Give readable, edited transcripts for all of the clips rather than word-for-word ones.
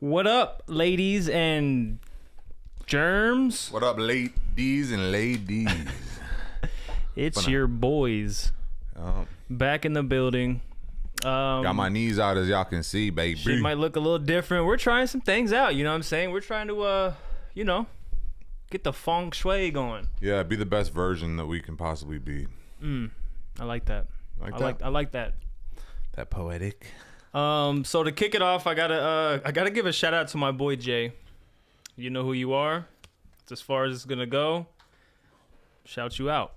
What up, ladies and germs? What up, ladies and ladies? It's your boys back in the building. Got my knees out as y'all can see, baby. Shit might look a little different. We're trying some things out, you know what I'm saying? We're trying to, get the feng shui going. Yeah, be the best version that we can possibly be. I like that. I like that. That poetic. So to kick it off, I gotta give a shout out to my boy Jay. You know who you are. It's as far as it's gonna go. Shout you out.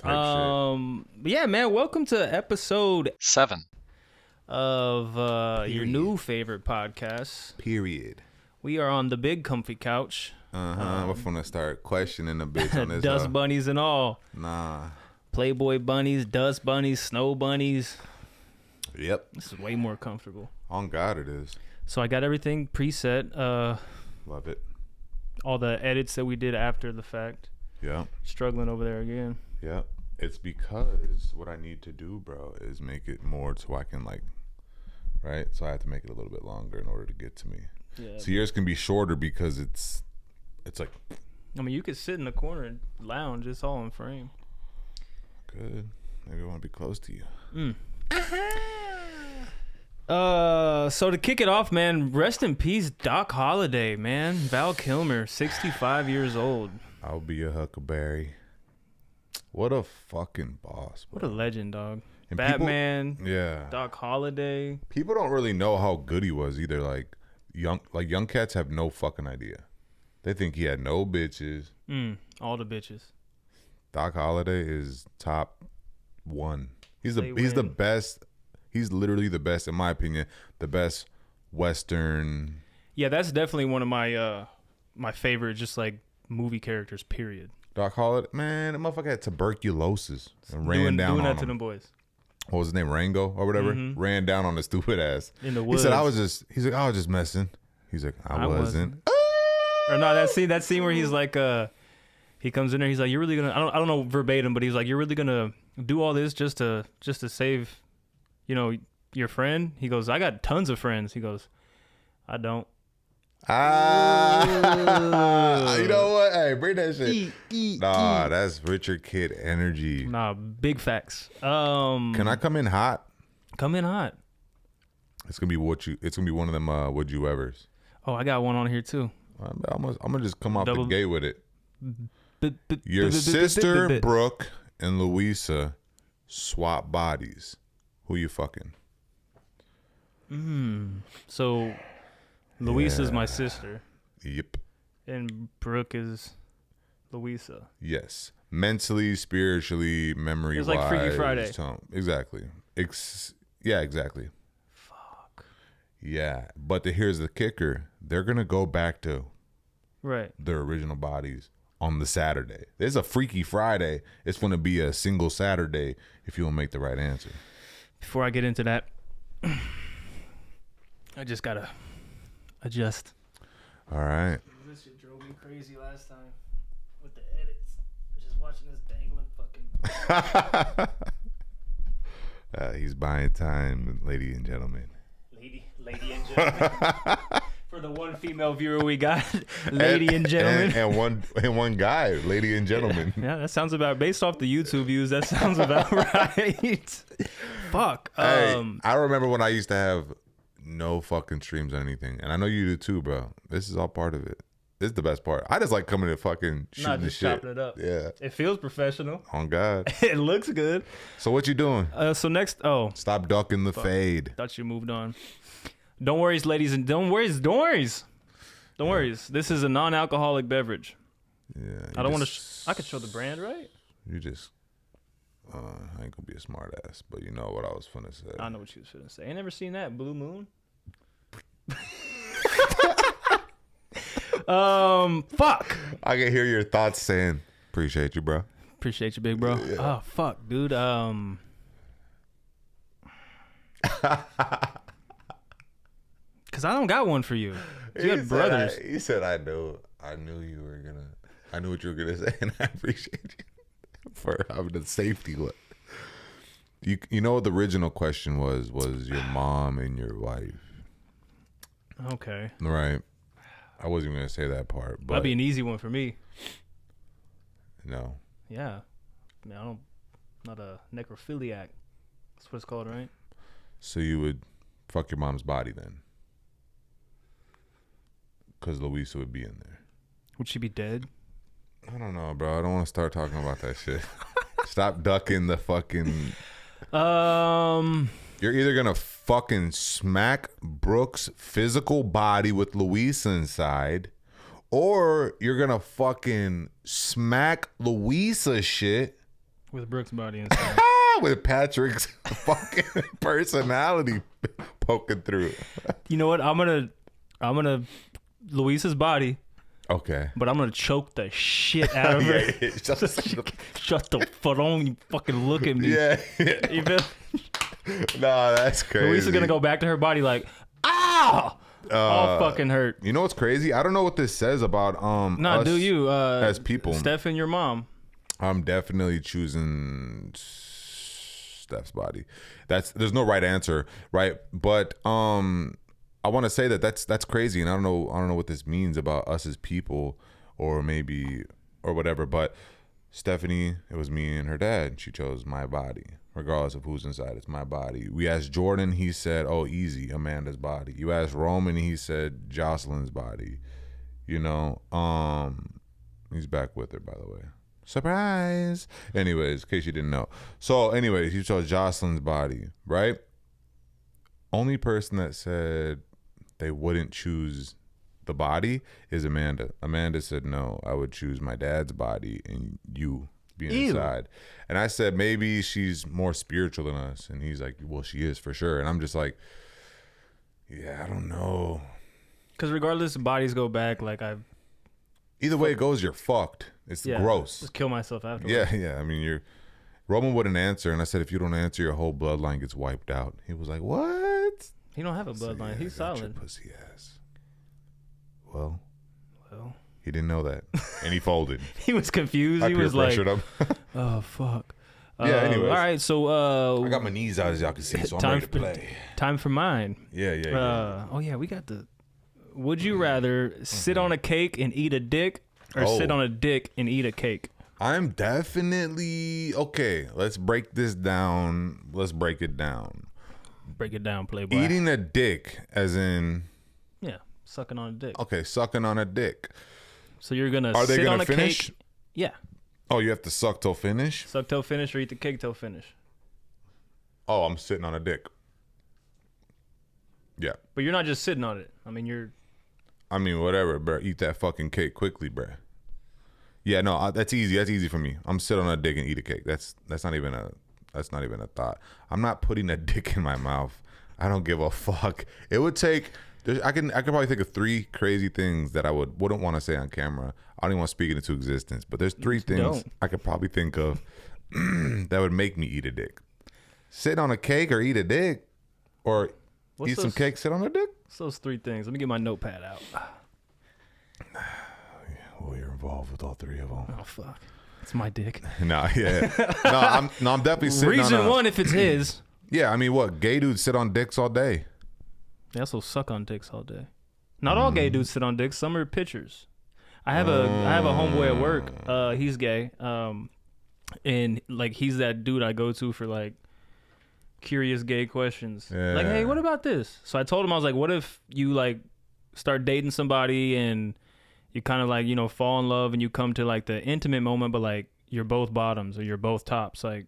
But yeah, man, welcome to episode 7 of your new favorite podcast. Period. We are on the big comfy couch. We're gonna start questioning a bitch on this. Dust bunnies and all. Nah. Playboy bunnies, dust bunnies, snow bunnies. Yep. This is way more comfortable. On God, it is. So I got everything preset. Love it. All the edits that we did after the fact. Yeah. Struggling over there again. Yeah. It's because what I need to do, bro, is make it more so I can right? So I have to make it a little bit longer in order to get to me. Yeah. So yours can be shorter because it's like. I mean, you could sit in the corner and lounge. It's all in frame. Good. Maybe I want to be close to you. So to kick it off, man, rest in peace, Doc Holliday, man. Val Kilmer, 65 years old. I'll be a huckleberry. What a fucking boss, bro. What a legend, dog. And Batman. People, yeah. Doc Holliday. People don't really know how good he was either. Young cats have no fucking idea. They think he had no bitches. All the bitches. Doc Holliday is top 1. He's the best. He's literally the best, in my opinion. The best Western. Yeah, that's definitely one of my my favorite, just like movie characters. Period. Doc Holliday, man, that motherfucker had tuberculosis and ran down doing on that to him. them boys. What was his name? Rango or whatever. Ran down on the stupid ass In the woods. He said, He's like, I was just messing. He's like, I wasn't. Or no, that scene where he's like, he comes in there. He's like, you're really gonna. I don't know verbatim, but he's like, you're really gonna do all this just to save, your friend. He goes, I got tons of friends. He goes, I don't. You know what? Hey, bring that shit. That's Richard Kidd energy. Nah, big facts. Can I come in hot? Come in hot. It's gonna be one of them would you ever's. Oh, I got one on here too. I'm gonna just come off the gate with it. Your sister Brooke and Louisa swap bodies. Who you fucking? So Louisa's my sister. Yep. And Brooke is Louisa. Yes. Mentally, spiritually, memory wise. It's like Freaky Friday. Exactly. Yeah, exactly. Fuck. Yeah. But here's the kicker. They're going to go back to their original bodies on the Saturday. There's a Freaky Friday. It's going to be a single Saturday if you don't make the right answer. Before I get into that, I just got to adjust. All right. This shit drove me crazy last time with the edits. Just watching this dangling fucking. He's buying time, ladies and gentlemen. Lady and gentlemen. For the one female viewer we got, lady and gentlemen. And one guy, lady and gentlemen. Yeah, that sounds about, based off the YouTube views, that sounds about right. Fuck. Hey, I remember when I used to have no fucking streams or anything. And I know you do too, bro. This is all part of it. This is the best part. I just like coming and fucking shooting the shit. Chopping it up. Yeah. It feels professional. On God. It looks good. So what you doing? So next, Stop ducking the fade. Thought you moved on. Don't worry, ladies, and don't worry. This is a non-alcoholic beverage. Yeah. I don't want to. I could show the brand, right? You just. I ain't gonna be a smart ass, but you know what I was finna say. I know what you was finna say. Ain't never seen that Blue Moon. Fuck. I can hear your thoughts saying, "Appreciate you, bro." Appreciate you, big bro. Yeah. Oh fuck, dude. Cause I don't got one for you. You had brothers. He said, I knew you were gonna. I knew what you were gonna say, and I appreciate you for having the safety. You know what the original question was your mom and your wife. Okay. Right. I wasn't even gonna say that part, but that'd be an easy one for me. No. Yeah. I mean, I'm not a necrophiliac. That's what it's called, right? So you would fuck your mom's body then? Because Louisa would be in there. Would she be dead? I don't know, bro. I don't want to start talking about that shit. Stop ducking the fucking. You're either gonna fucking smack Brooke's physical body with Louisa inside, or you're gonna fucking smack Louisa's shit with Brooke's body inside. With Patrick's fucking personality poking through. You know what? I'm gonna Louisa's body. Okay. But I'm gonna choke the shit out of her. Yeah. Shut the fuck on, you fucking look at me. Yeah. You feel? Nah, that's crazy. Louisa's gonna go back to her body like, ah, all fucking hurt. You know what's crazy? I don't know what this says about us do you as people. Steph and your mom. I'm definitely choosing Steph's body. There's no right answer, right? But I want to say that's crazy, and I don't know what this means about us as people, or maybe or whatever. But Stephanie, it was me and her dad. She chose my body, regardless of who's inside. It's my body. We asked Jordan. He said, "Oh, easy, Amanda's body." You asked Roman. He said Jocelyn's body. You know, he's back with her, by the way. Surprise. Anyways, in case you didn't know. So, anyways, you chose Jocelyn's body, right? Only person that said they wouldn't choose the body is Amanda. Amanda said, no, I would choose my dad's body and you being inside. And I said, maybe she's more spiritual than us. And he's like, well, she is for sure. And I'm just like, yeah, I don't know. Because regardless, bodies go back. Like either way it goes, you're fucked. It's gross. Just kill myself afterwards. Yeah. I mean, Roman wouldn't answer. And I said, if you don't answer, your whole bloodline gets wiped out. He was like, what? He don't have a bloodline. Yeah, he's solid. Pussy ass. Well, he didn't know that, and he folded. He was confused. He was like, "Oh fuck." Yeah. Anyways. All right. So I got my knees out as y'all can see, so I'm ready to play. Time for mine. Yeah. Oh yeah, we got the. Would you rather sit on a cake and eat a dick, or sit on a dick and eat a cake? I'm definitely okay. Let's break this down. Let's break it down. Break it down, Playboy. Eating a dick, as in. Yeah, sucking on a dick. Okay, sucking on a dick. So you're gonna Are they sit gonna on a finish? cake. Yeah. Oh, you have to suck till finish? Suck till finish or eat the cake till finish. Oh, I'm sitting on a dick. Yeah. But you're not just sitting on it. I mean, whatever, bro. Eat that fucking cake quickly, bro. Yeah, no, that's easy. That's easy for me. I'm sit on a dick and eat a cake. That's not even a thought. I'm not putting a dick in my mouth. I don't give a fuck. It would take. I could probably think of 3 crazy things that I wouldn't want to say on camera. I don't even want to speak it into existence. But there's 3 things I could probably think of that would make me eat a dick. Sit on a cake or eat a dick, or eat some cake, sit on a dick. What's those 3 things? Let me get my notepad out. Well, you're involved with all 3 of them. Oh fuck, it's my dick. No, I'm definitely sitting. Reason 1, if it's his. Yeah, I mean, what gay dudes sit on dicks all day? They also suck on dicks all day. Not all gay dudes sit on dicks. Some are pitchers. I have a homeboy at work. He's gay. And like he's that dude I go to for like curious gay questions. Yeah. Like, hey, what about this? So I told him, I was like, what if you like start dating somebody and you kind of like, fall in love and you come to like the intimate moment, but like you're both bottoms or you're both tops. Like,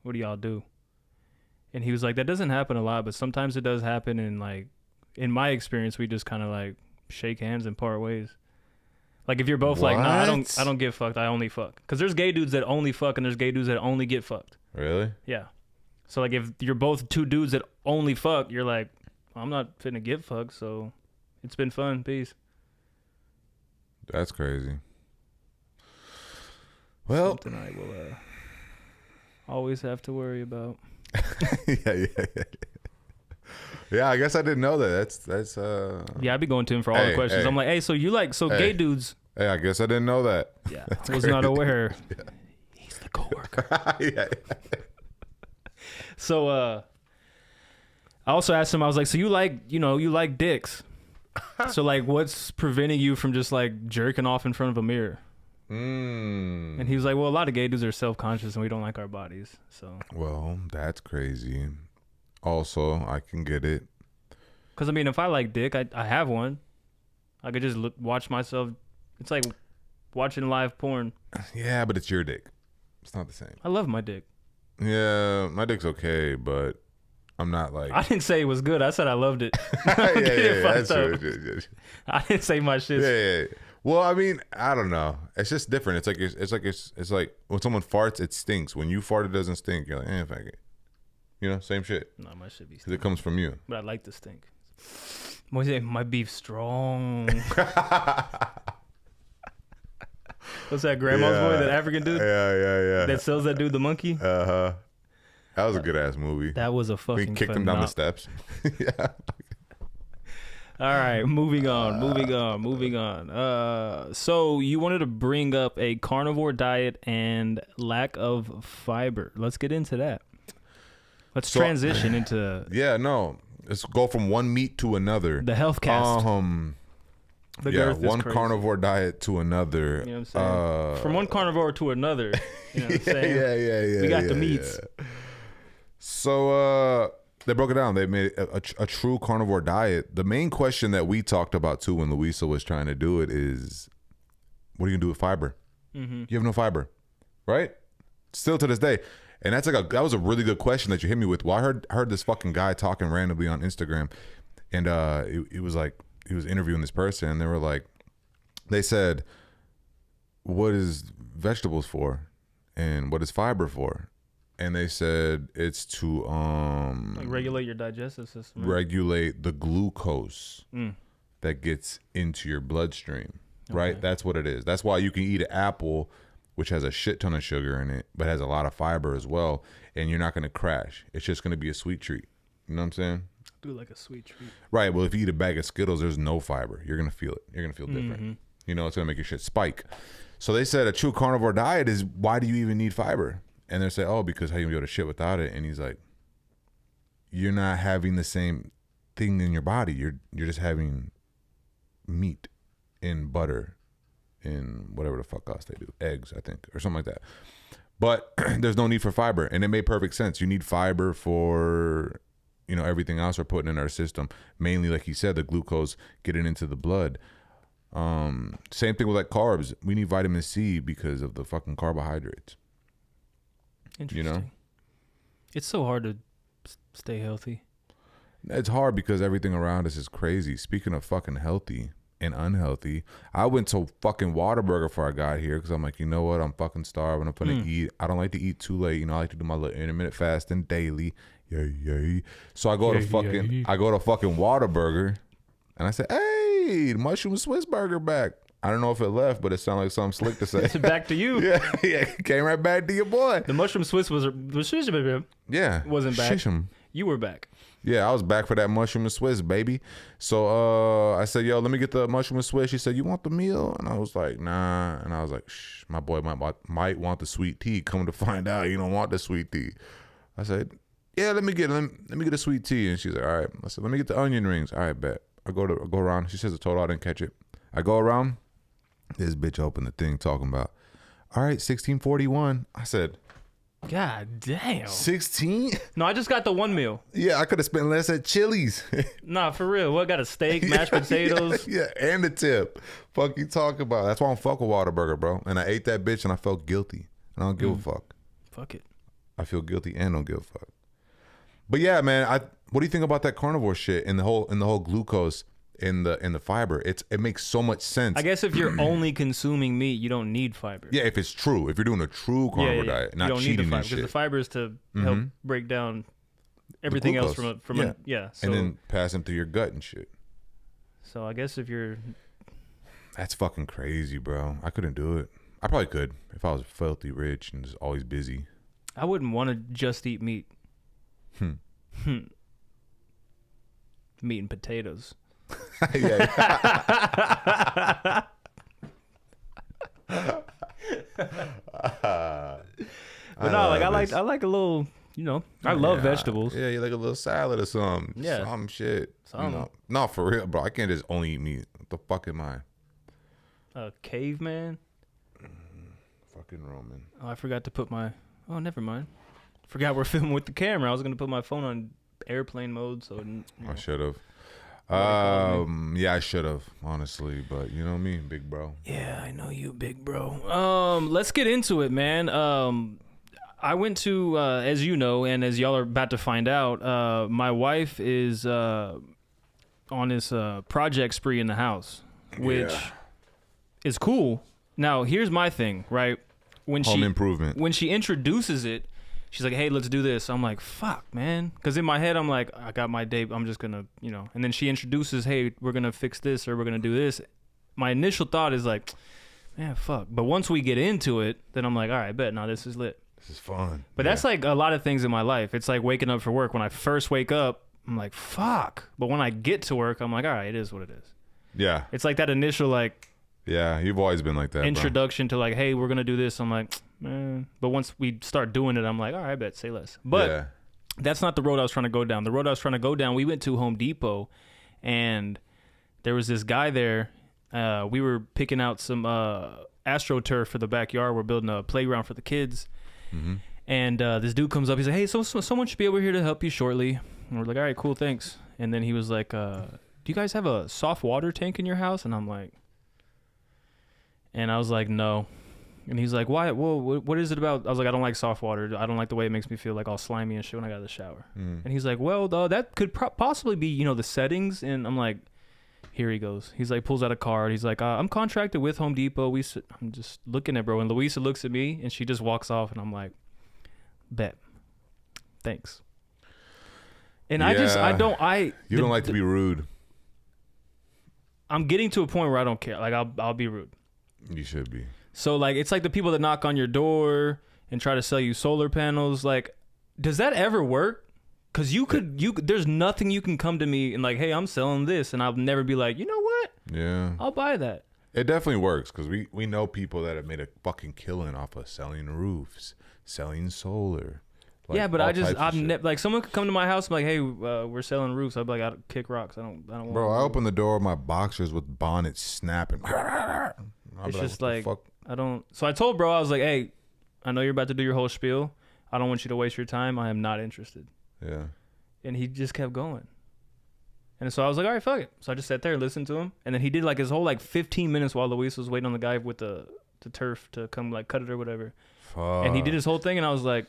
what do y'all do? And he was like, that doesn't happen a lot, but sometimes it does happen. And like, in my experience, we just kind of like shake hands and part ways. Like if you're both like, nah, I don't get fucked. I only fuck. Because there's gay dudes that only fuck and there's gay dudes that only get fucked. Really? Yeah. So like if you're both 2 dudes that only fuck, you're like, I'm not finna get fucked. So it's been fun. Peace. That's crazy. Well, something I will always have to worry about. Yeah, I guess I didn't know that. That's yeah, I'd be going to him for all the questions. I'm like, hey, so you like gay dudes? Hey, I guess I didn't know that. Yeah, I was not aware. Yeah. He's the coworker. Yeah. So I also asked him, I was like, so you like dicks. So like, what's preventing you from just like jerking off in front of a mirror? And he was like, well, a lot of gay dudes are self-conscious and we don't like our bodies. So. Well, that's crazy. Also, I can get it. Because I mean, if I like dick, I have one. I could just watch myself. It's like watching live porn. Yeah, but it's your dick. It's not the same. I love my dick. Yeah, my dick's okay, but I'm not like. I didn't say it was good. I said I loved it. yeah, that's true. I didn't say my shit. Yeah. Well, I mean, I don't know. It's just different. It's like when someone farts, it stinks. When you fart, it doesn't stink. You're like, fuck it. You know, same shit. No, my shit be stink. Because it comes from you. But I like the stink. My beef strong. What's that grandma's boy? That African dude? Yeah. That sells that dude the monkey? Uh-huh. That was a good ass movie. That was a fucking. We kicked him down the steps. Yeah. All right, moving on. So you wanted to bring up a carnivore diet and lack of fiber. Let's get into that. Let's transition into. Yeah, no. Let's go from one meat to another. The health cast. One carnivore diet to another. You know what I'm saying? From one carnivore to another. You know what I'm saying? Yeah. We got the meats. Yeah. So they broke it down. They made a true carnivore diet. The main question that we talked about too when Luisa was trying to do it is, what are you gonna do with fiber? Mm-hmm. You have no fiber, right? Still to this day. And that was a really good question that you hit me with. Well, I heard this fucking guy talking randomly on Instagram, and it was like he was interviewing this person, and they said, what is vegetables for, and what is fiber for? And they said it's to like regulate your digestive system, right? Regulate the glucose that gets into your bloodstream, right? Okay. That's what it is. That's why you can eat an apple, which has a shit ton of sugar in it, but has a lot of fiber as well, and you're not going to crash. It's just going to be a sweet treat. You know what I'm saying? Do like a sweet treat. Right. Well, if you eat a bag of Skittles, there's no fiber. You're going to feel it. You're going to feel different. Mm-hmm. You know, it's going to make your shit spike. So they said a true carnivore diet is, why do you even need fiber? And they say, oh, because how you gonna be able to shit without it? And he's like, you're not having the same thing in your body. You're just having meat and butter and whatever the fuck else they do, eggs, I think, or something like that. But there's no need for fiber, and it made perfect sense. You need fiber for, you know, everything else we're putting in our system. Mainly, like he said, the glucose getting into the blood. Same thing with like carbs. We need vitamin C because of the fucking carbohydrates. Interesting. You know, it's so hard to stay healthy. It's hard because everything around us is crazy. Speaking of fucking healthy and unhealthy, I went to fucking Whataburger before I got here because I'm like, you know what? I'm fucking starving. I'm gonna eat. I don't like to eat too late. You know, I like to do my little intermittent fasting daily. Yay. So I go to fucking Whataburger, and I said, hey, the mushroom Swiss burger back. I don't know if it left, but it sounded like something slick to say. It's back to you. Yeah, came right back to your boy. The mushroom Swiss wasn't back. You were back. Yeah, I was back for that mushroom and Swiss, baby. So I said, yo, let me get the mushroom and Swiss. She said, you want the meal? And I was like, nah. And I was like, shh, my boy might want the sweet tea. Come to find out, you don't want the sweet tea. I said, yeah, let me get a sweet tea. And she's like, all right. I said, let me get the onion rings. All right, bet. I go around. She says, I told her I didn't catch it. I go around. This bitch opened the thing talking about, all right, 1641. I said, God damn. 16? No, I just got the one meal. Yeah, I could have spent less at Chili's. Nah, for real. What, got a steak, mashed potatoes? Yeah, and the tip. Fuck you talking about. That's why I don't fuck with Whataburger, bro. And I ate that bitch and I felt guilty. And I don't give a fuck. Fuck it. I feel guilty and don't give a fuck. But yeah, man, what do you think about that carnivore shit and the whole glucose in the fiber? It makes so much sense. I guess if you're only consuming meat, you don't need fiber. Yeah, if it's true. If you're doing a true carnivore diet, not cheating need the fiber, and shit. because the fiber is to help break down everything else from so, and then pass them through your gut and shit. So I guess if you're... That's fucking crazy, bro. I couldn't do it. I probably could if I was filthy rich and just always busy. I wouldn't want to just eat meat. Meat and potatoes. Yeah. But no, like I like a little, you know, I love vegetables. Yeah, you like a little salad or something. Yeah. Some shit. You know? No, for real, bro. I can't just only eat meat. What the fuck am I? A caveman? Fucking Roman. Oh, I forgot to put my... Oh, never mind. Forgot we're filming with the camera. I was going to put my phone on airplane mode, so... I should have. Yeah, I should have, honestly. But you know me, big bro. Yeah, I know you, big bro. Let's get into it, man. I went to, as you know, and as y'all are about to find out, my wife is on this project spree in the house, which is cool. Now, here's my thing, right? Home improvement. When she introduces it, she's like, hey, let's do this. I'm like, fuck, man. Because in my head, I'm like, I got my date. I'm just going to, you know. And then she introduces, hey, we're going to fix this or we're going to do this. My initial thought is like, man, fuck. But once we get into it, then I'm like, all right, bet. Now this is lit. This is fun. But that's like a lot of things in my life. It's like waking up for work. When I first wake up, I'm like, fuck. But when I get to work, I'm like, all right, it is what it is. Yeah. It's like that initial, like... Yeah, you've always been like that, introduction to like, hey, we're going to do this. I'm like, man. But once we start doing it, I'm like, all right, I bet, say less. But that's not the road I was trying to go down. The road I was trying to go down, we went to Home Depot, and there was this guy there. We were picking out some AstroTurf for the backyard. We're building a playground for the kids. Mm-hmm. And this dude comes up. He's like, hey, so someone should be over here to help you shortly. And we're like, all right, cool, thanks. And then he was like, do you guys have a soft water tank in your house? And I'm like... And I was like, no. And he's like, why? Whoa, what is it about? I was like, I don't like soft water. I don't like the way it makes me feel like all slimy and shit when I got out of the shower. And he's like, well, that could possibly be, you know, the settings. And I'm like, here he goes. He's like, pulls out a card. He's like, I'm contracted with Home Depot. I'm just looking at bro. And Louisa looks at me and she just walks off. And I'm like, bet. Thanks. And I don't like to be rude. I'm getting to a point where I don't care. Like, I'll be rude. You should be. So, like, it's like the people that knock on your door and try to sell you solar panels. Like, does that ever work? Because there's nothing you can come to me and like, hey, I'm selling this. And I'll never be like, you know what? Yeah. I'll buy that. It definitely works because we know people that have made a fucking killing off of selling roofs, selling solar. Like, yeah, but like someone could come to my house and be like, hey, we're selling roofs. I'd be like, I'd kick rocks. I don't want. Bro, I open the door of my boxers with bonnets snapping. It's just like, I don't. So I told bro, I was like, hey, I know you're about to do your whole spiel. I don't want you to waste your time. I am not interested. Yeah. And he just kept going. And so I was like, all right, fuck it. So I just sat there and listened to him. And then he did like his whole like 15 minutes while Luis was waiting on the guy with the turf to come like cut it or whatever. Fuck. And he did his whole thing. And I was like,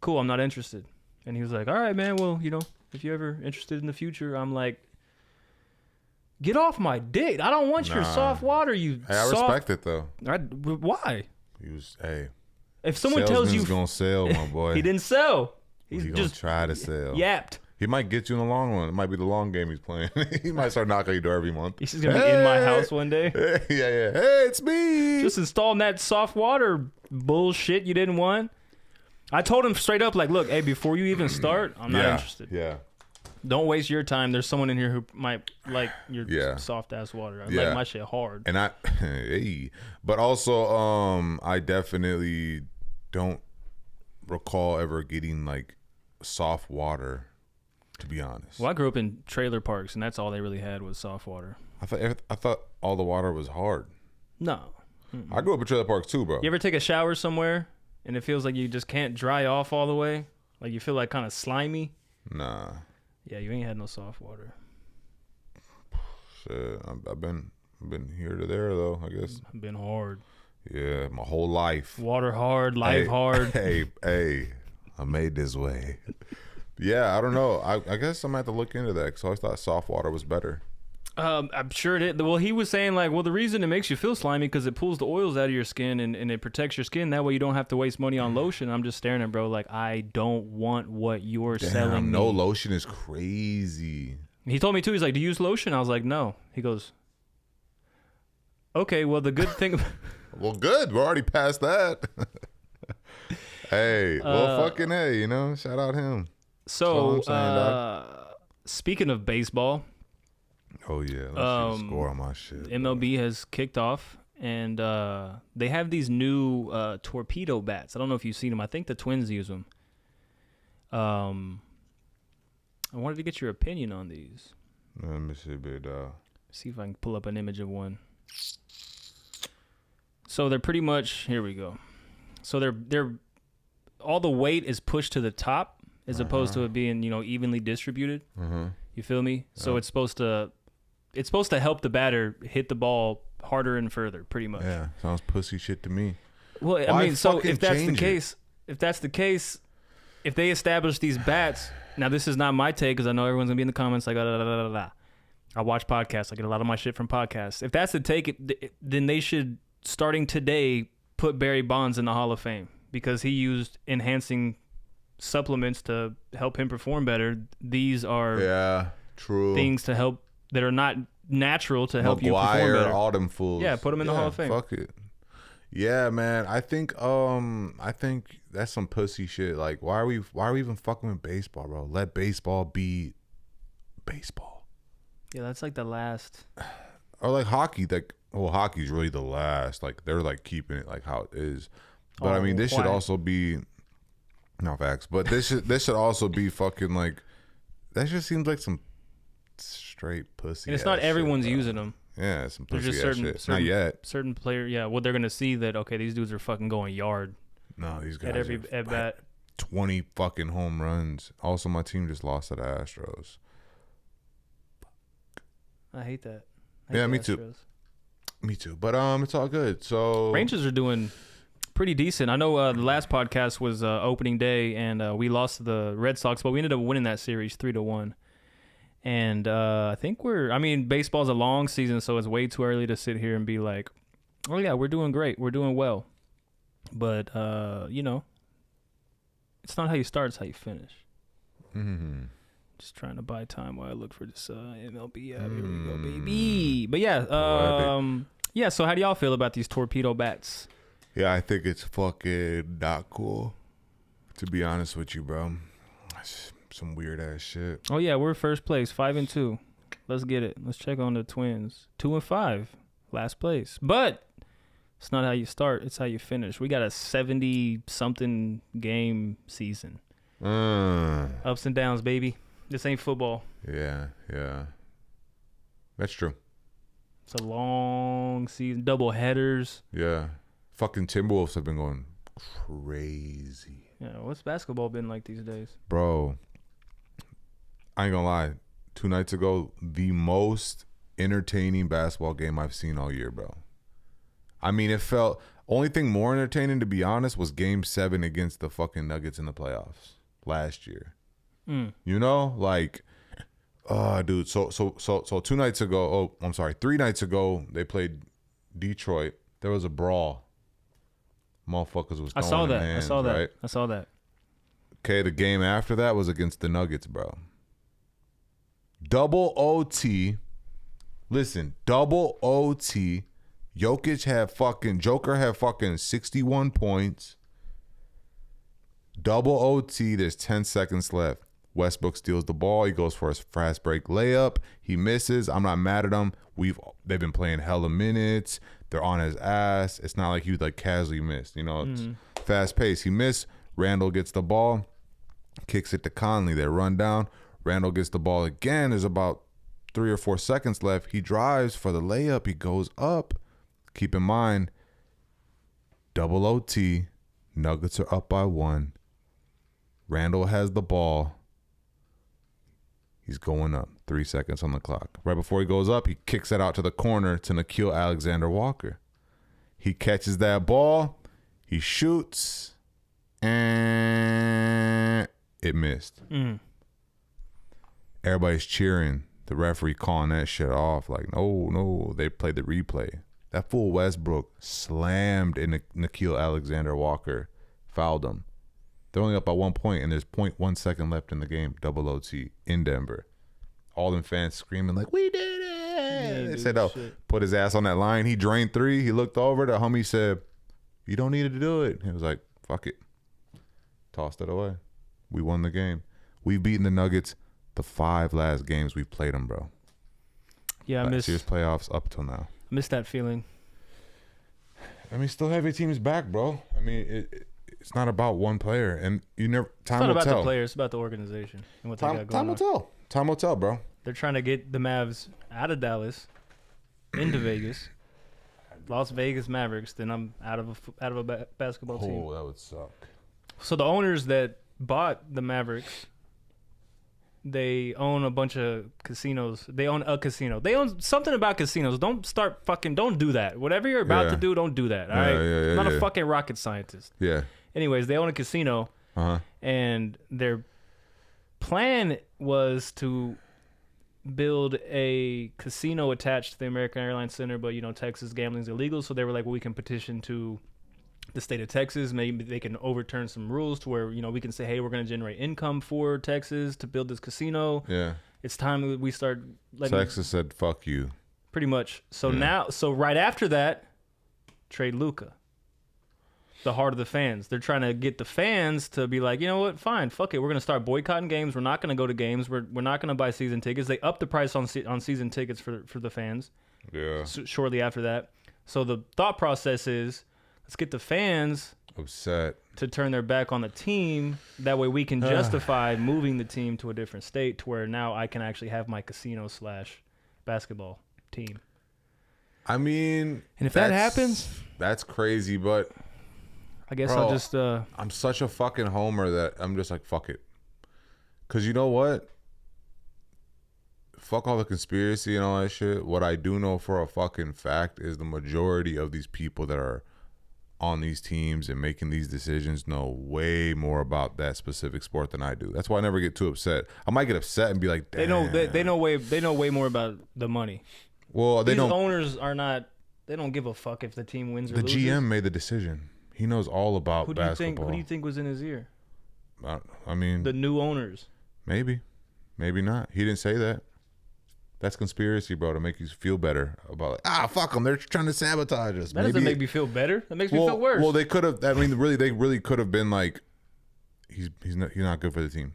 cool, I'm not interested. And he was like, all right, man. Well, you know, if you're ever interested in the future, I'm like, get off my dick. I don't want your soft water, you Hey, I respect it, though. Why? If someone tells you... Salesman's gonna sell, my boy. He didn't sell. He's just try to sell. Yapped. He might get you in the long run. It might be the long game he's playing. He might start knocking on your door every month. He's just going to be in my house one day. Yeah. Hey, it's me. Just installing that soft water bullshit you didn't want. I told him straight up, like, look, hey, before you even start, I'm not interested. Yeah. Don't waste your time. There's someone in here who might like your soft ass water. I like my shit hard. And but also, I definitely don't recall ever getting like soft water, to be honest. Well, I grew up in trailer parks, and that's all they really had was soft water. I thought all the water was hard. No. Mm-mm. I grew up in trailer parks too, bro. You ever take a shower somewhere and it feels like you just can't dry off all the way? Like you feel like kind of slimy? Nah. Yeah, you ain't had no soft water. Shit, I've been here to there though, I guess. I've been hard. Yeah, my whole life. Water hard, life hard. Hey, I'm made this way. Yeah, I don't know. I guess I'm gonna have to look into that because I always thought soft water was better. I'm sure it is. Well, he was saying like, well, the reason it makes you feel slimy because it pulls the oils out of your skin and it protects your skin. That way you don't have to waste money on lotion. I'm just staring at bro like, I don't want what you're selling me. No lotion is crazy. He told me too. He's like, do you use lotion? I was like, no. He goes, okay, well, the good thing... Well, good. We're already past that. Hey, well, fucking hey, you know? Shout out him. So, speaking of baseball... Oh, yeah. Let's score on my shit. MLB has kicked off, and they have these new torpedo bats. I don't know if you've seen them. I think the Twins use them. I wanted to get your opinion on these. Let me see, big dog. See if I can pull up an image of one. So they're pretty much, here we go. So they're all the weight is pushed to the top as opposed to it being, evenly distributed. You feel me? So it's supposed to help the batter hit the ball harder and further, pretty much. Yeah, sounds pussy shit to me. Well, I mean, so if that's the case, if they establish these bats, now this is not my take because I know everyone's gonna be in the comments like, I watch podcasts. I get a lot of my shit from podcasts. If that's the take, then they should, starting today, put Barry Bonds in the Hall of Fame because he used enhancing supplements to help him perform better. These are things to help that are not natural to help you perform better. All them fools. Yeah, put them in the Hall of Fame. Fuck it. Yeah, man. I think that's some pussy shit. Like, why are we even fucking with baseball, bro? Let baseball be baseball. Yeah, that's like the last. Or like hockey, hockey's really the last. Like they're like keeping it like how it is. But I mean, this should also be no facts. But this should also be fucking like that. Just seems like some straight pussy. And it's not everyone's shit, using them. Yeah, some pussy just shit. Not yet. Certain player, yeah. Well, they're gonna see that. Okay, these dudes are fucking going yard. No, these guys at every at bat. 20 fucking home runs. Also, my team just lost to the Astros. I hate that. Me too. Me too. But it's all good. So Rangers are doing pretty decent. I know the last podcast was opening day, and we lost to the Red Sox, but we ended up winning that series 3-1. And I think baseball's a long season, so it's way too early to sit here and be like, oh yeah, we're doing great, we're doing well. But it's not how you start, it's how you finish. Mm-hmm. Just trying to buy time while I look for this MLB. Here we go, baby. But yeah, so how do y'all feel about these torpedo bats? Yeah, I think it's fucking not cool, to be honest with you, bro. That's some weird ass shit. Oh yeah, we're first place, 5-2. Let's get it. Let's check on the Twins. 2-5, last place. But it's not how you start, it's how you finish. We got a 70-something game season. Ups and downs, baby. This ain't football. Yeah. That's true. It's a long season. Double headers. Yeah. Fucking Timberwolves have been going crazy. Yeah, what's basketball been like these days? Bro, I ain't gonna lie. 2 nights ago, the most entertaining basketball game I've seen all year, bro. I mean, it felt... Only thing more entertaining, to be honest, was Game 7 against the fucking Nuggets in the playoffs last year. Like, dude. So 2 nights ago. Oh, I'm sorry. 3 nights ago, they played Detroit. There was a brawl. Motherfuckers was. I saw that. Right? I saw that. Okay, the game after that was against the Nuggets, bro. Double OT. Listen, double OT. Joker had fucking 61 points. Double OT. There's 10 seconds left. Westbrook steals the ball. He goes for his fast break layup. He misses. I'm not mad at him. They've been playing hella minutes. They're on his ass. It's not like he like casually missed. It's fast pace. He missed. Randall gets the ball, kicks it to Conley. They run down. Randall gets the ball again. There's about 3 or 4 seconds left. He drives for the layup. He goes up. Keep in mind, double OT. Nuggets are up by 1. Randall has the ball. He's going up. 3 seconds on the clock. Right before he goes up, he kicks it out to the corner to Nickeil Alexander-Walker. He catches that ball. He shoots. And it missed. Everybody's cheering. The referee calling that shit off. Like, no. They played the replay. That fool Westbrook slammed in Nickeil Alexander-Walker. Fouled him. They're only up by 1 point, and there's 0.1 second left in the game. Double OT in Denver. All them fans screaming like, we did it. Yeah, they said, put his ass on that line. He drained 3. He looked over. The homie said, you don't need to do it. He was like, fuck it. Tossed it away. We won the game. We've beaten the Nuggets the 5 last games we've played them, bro. Yeah, I miss... Last year's playoffs up till now. I miss that feeling. I mean, still have your teams back, bro. I mean, it's not about one player, and you never. Time it's not will about tell. the player. It's about the organization and what they got going Time will on. tell. Time will tell, bro. They're trying to get the Mavs out of Dallas, into Vegas, Las Vegas Mavericks. Then I'm out of a basketball team. Oh, that would suck. So the owners that bought the Mavericks, they own a bunch of casinos. They own a casino. They own something about casinos. Don't do that. Whatever you're about to do, don't do that. All right? I'm not a fucking rocket scientist. Yeah. Anyways, they own a casino, and their plan was to build a casino attached to the American Airlines Center, but Texas gambling's illegal, so they were like, well, we can petition to the state of Texas. Maybe they can overturn some rules to where we can say, hey, we're going to generate income for Texas to build this casino. Yeah, it's time that we start letting Texas said fuck you, pretty much. So right after that, trade Luka, the heart of the fans. They're trying to get the fans to be like, you know what, fine, fuck it, we're going to start boycotting games. We're not going to go to games. We're not going to buy season tickets. They upped the price on season tickets for the fans. Yeah. Shortly after that. So the thought process is, let's get the fans upset to turn their back on the team. That way we can justify moving the team to a different state to where now I can actually have my casino/basketball team. I mean, and if that happens, that's crazy, but I guess I'll just I'm such a fucking homer that I'm just like, fuck it. Cause you know what? Fuck all the conspiracy and all that shit. What I do know for a fucking fact is the majority of these people that are on these teams and making these decisions know way more about that specific sport than I do. That's why I never get too upset. I might get upset and be like, damn. They know way more about the money. Well, these owners are not. They don't give a fuck if the team wins or loses. The GM made the decision. He knows all about basketball. Who do you think was in his ear? I mean, the new owners. Maybe not. He didn't say that. That's conspiracy, bro, to make you feel better about fuck them. They're trying to sabotage us. That doesn't make me feel better. That makes me feel worse. Well, they could have. I mean, really, they really could have been like, he's not good for the team.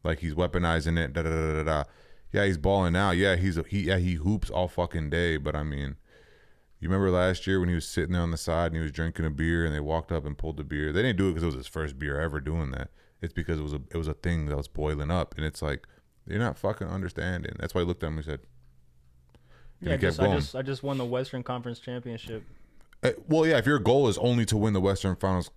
Like he's weaponizing it. Da da da da da. Yeah, he's balling out. Yeah, he hoops all fucking day. But I mean, you remember last year when he was sitting there on the side and he was drinking a beer and they walked up and pulled the beer. They didn't do it because it was his first beer ever doing that. It's because it was a thing that was boiling up, and it's like, you're not fucking understanding. That's why I looked at him and said, I just won the Western Conference Championship. Well, yeah, if your goal is only to win the Western Finals,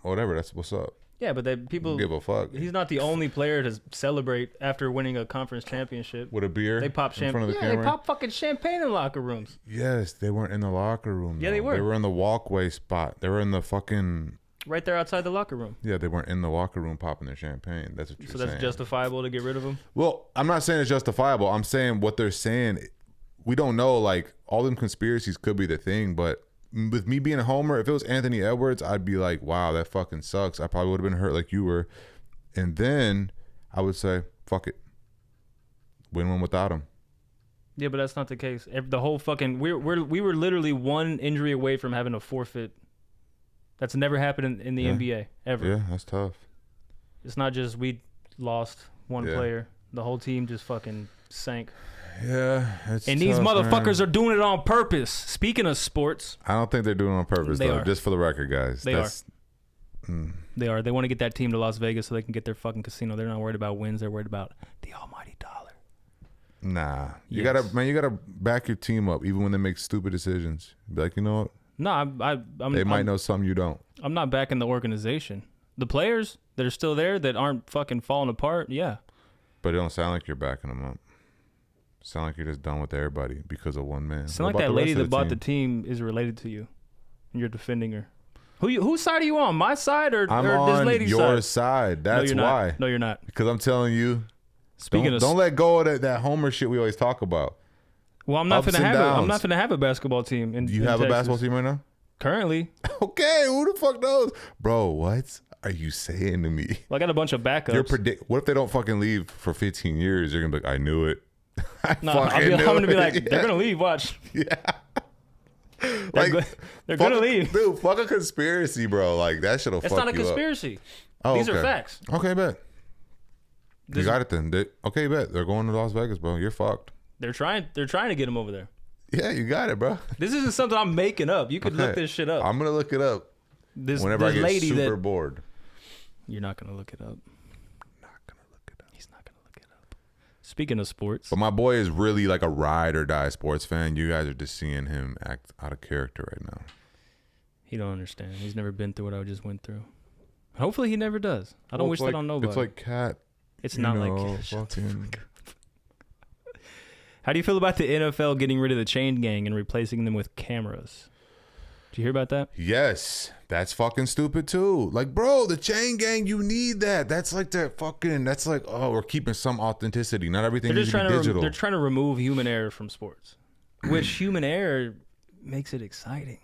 whatever, that's what's up. Yeah, but people give a fuck. He's not the only player to celebrate after winning a conference championship. With a beer? They pop champagne. In front of the camera? They pop fucking champagne in locker rooms. Yes, they weren't in the locker room. Yeah, they were. They were in the walkway spot. They were in the fucking... Right there outside the locker room. Yeah, they weren't in the locker room popping their champagne. That's what you're saying. So that's justifiable to get rid of them? Well, I'm not saying it's justifiable. I'm saying what they're saying, we don't know. Like, all them conspiracies could be the thing, but with me being a homer, if it was Anthony Edwards, I'd be like, wow, that fucking sucks. I probably would have been hurt like you were. And then I would say, fuck it. Win one without him. Yeah, but that's not the case. The whole fucking... We were literally one injury away from having a forfeit. That's never happened in the NBA ever. Yeah, that's tough. It's not just we lost one player. The whole team just fucking sank. Yeah, it's and these motherfuckers are doing it on purpose. Speaking of sports, I don't think they're doing it on purpose. They though. are. Just for the record, guys. They are. They are. They want to get that team to Las Vegas so they can get their fucking casino. They're not worried about wins. They're worried about the almighty dollar. Nah, you gotta back your team up even when they make stupid decisions. Be like, you know what? No, they might know something you don't. I'm not backing the organization. The players that are still there that aren't fucking falling apart, yeah. But it don't sound like you're backing them up. Sound like you're just done with everybody because of one man. Sound like that lady that bought the team is related to you, and you're defending her. Whose side are you on? My side or this lady's side? I'm on your side. That's why. No, you're not. Because I'm telling you. Don't let go of that homer shit we always talk about. Well, I'm not gonna have a basketball team. Do you have a basketball team right now? Currently. Okay, who the fuck knows, bro? What are you saying to me? Well, I got a bunch of backups. What if they don't fucking leave for 15 years? You're gonna be like, I knew it. I'm gonna be like, they're gonna leave. Watch. Yeah. They're gonna leave. Dude, fuck a conspiracy, bro. Like that shit'll fuck you up. It's not a conspiracy. Oh, these are facts. Okay, bet. You got it then. Okay, bet. They're going to Las Vegas, bro. You're fucked. They're trying to get him over there. Yeah, you got it, bro. This isn't something I'm making up. You could look this shit up. I'm gonna look it up. Whenever I get super bored. You're not gonna look it up. Not gonna look it up. He's not gonna look it up. Speaking of sports, but my boy is really like a ride or die sports fan. You guys are just seeing him act out of character right now. He don't understand. He's never been through what I just went through. Hopefully he never does. I don't wish that on nobody. It's like Cat. It's not like fucking. How do you feel about the NFL getting rid of the chain gang and replacing them with cameras? Did you hear about that? Yes. That's fucking stupid too. Like, bro, the chain gang, you need that. That's like that's like, oh, we're keeping some authenticity. Not everything is digital. They're trying to remove human error from sports, which human error makes it exciting.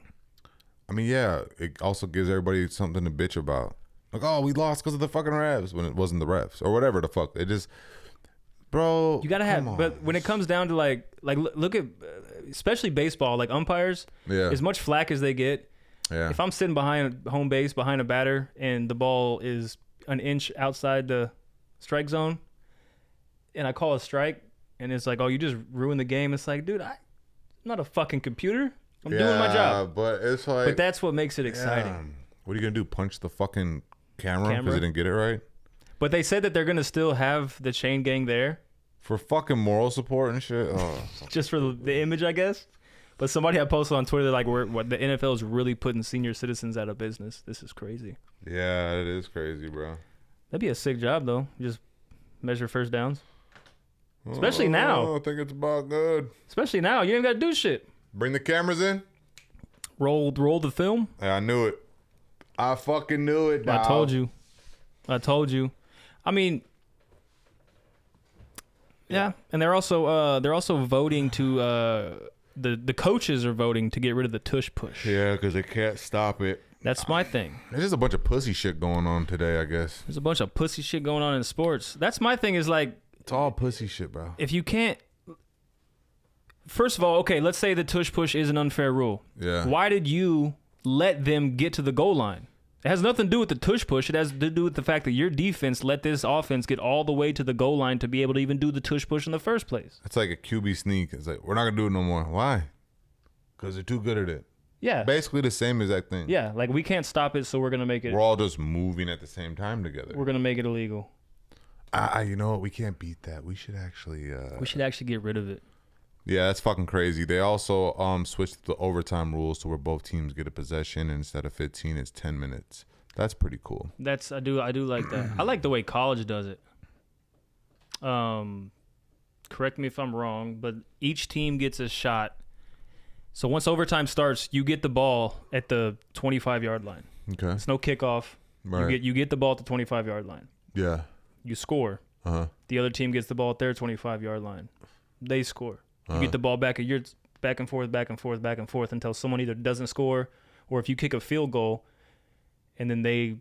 I mean, yeah, it also gives everybody something to bitch about. Like, oh, we lost because of the fucking refs when it wasn't the refs or whatever the fuck. It just, bro. You gotta have, but when it comes down to like look at, especially baseball, like umpires. Yeah. As much flack as they get. Yeah. If I'm sitting behind home base behind a batter and the ball is an inch outside the strike zone, and I call a strike, and it's like, oh, you just ruined the game. It's like, dude, I'm not a fucking computer. I'm doing my job. But it's like, but that's what makes it exciting. What are you gonna do? Punch the fucking camera because they didn't get it right? But they said that they're gonna still have the chain gang there for fucking moral support and shit. Oh. Just for the image, I guess. But somebody had posted on Twitter like, what the NFL is really putting senior citizens out of business. This is crazy. Yeah, it is crazy, bro. That'd be a sick job though. You just measure first downs. Especially now. I think it's about good. Especially now, you ain't got to do shit. Bring the cameras in. Roll the film. Yeah, I knew it. I fucking knew it, dog. I told you. I mean, yeah, and they're also voting to the coaches are voting to get rid of the tush push. Yeah, because they can't stop it. That's my thing. There's just a bunch of pussy shit going on today, I guess. There's a bunch of pussy shit going on in sports. That's my thing is like, it's all pussy shit, bro. If you can't, first of all, okay, let's say the tush push is an unfair rule. Yeah. Why did you let them get to the goal line? It has nothing to do with the tush push. It has to do with the fact that your defense let this offense get all the way to the goal line to be able to even do the tush push in the first place. It's like a QB sneak. It's like, we're not going to do it no more. Why? Because they're too good at it. Yeah. Basically the same exact thing. Yeah, like we can't stop it, so we're going to make it. We're all just moving at the same time together. We're going to make it illegal. You know what? We can't beat that. We should actually... we should actually get rid of it. Yeah, that's fucking crazy. They also switched the overtime rules to where both teams get a possession, and instead of 15, it's 10 minutes. That's pretty cool. I do like that. I like the way college does it. Correct me if I'm wrong, but each team gets a shot. So once overtime starts, you get the ball at the 25-yard line. Okay. It's no kickoff. Right. You get the ball at the 25-yard line. Yeah. You score. Uh-huh. The other team gets the ball at their 25-yard line. They score. You get the ball back at your back and forth until someone either doesn't score, or if you kick a field goal and then they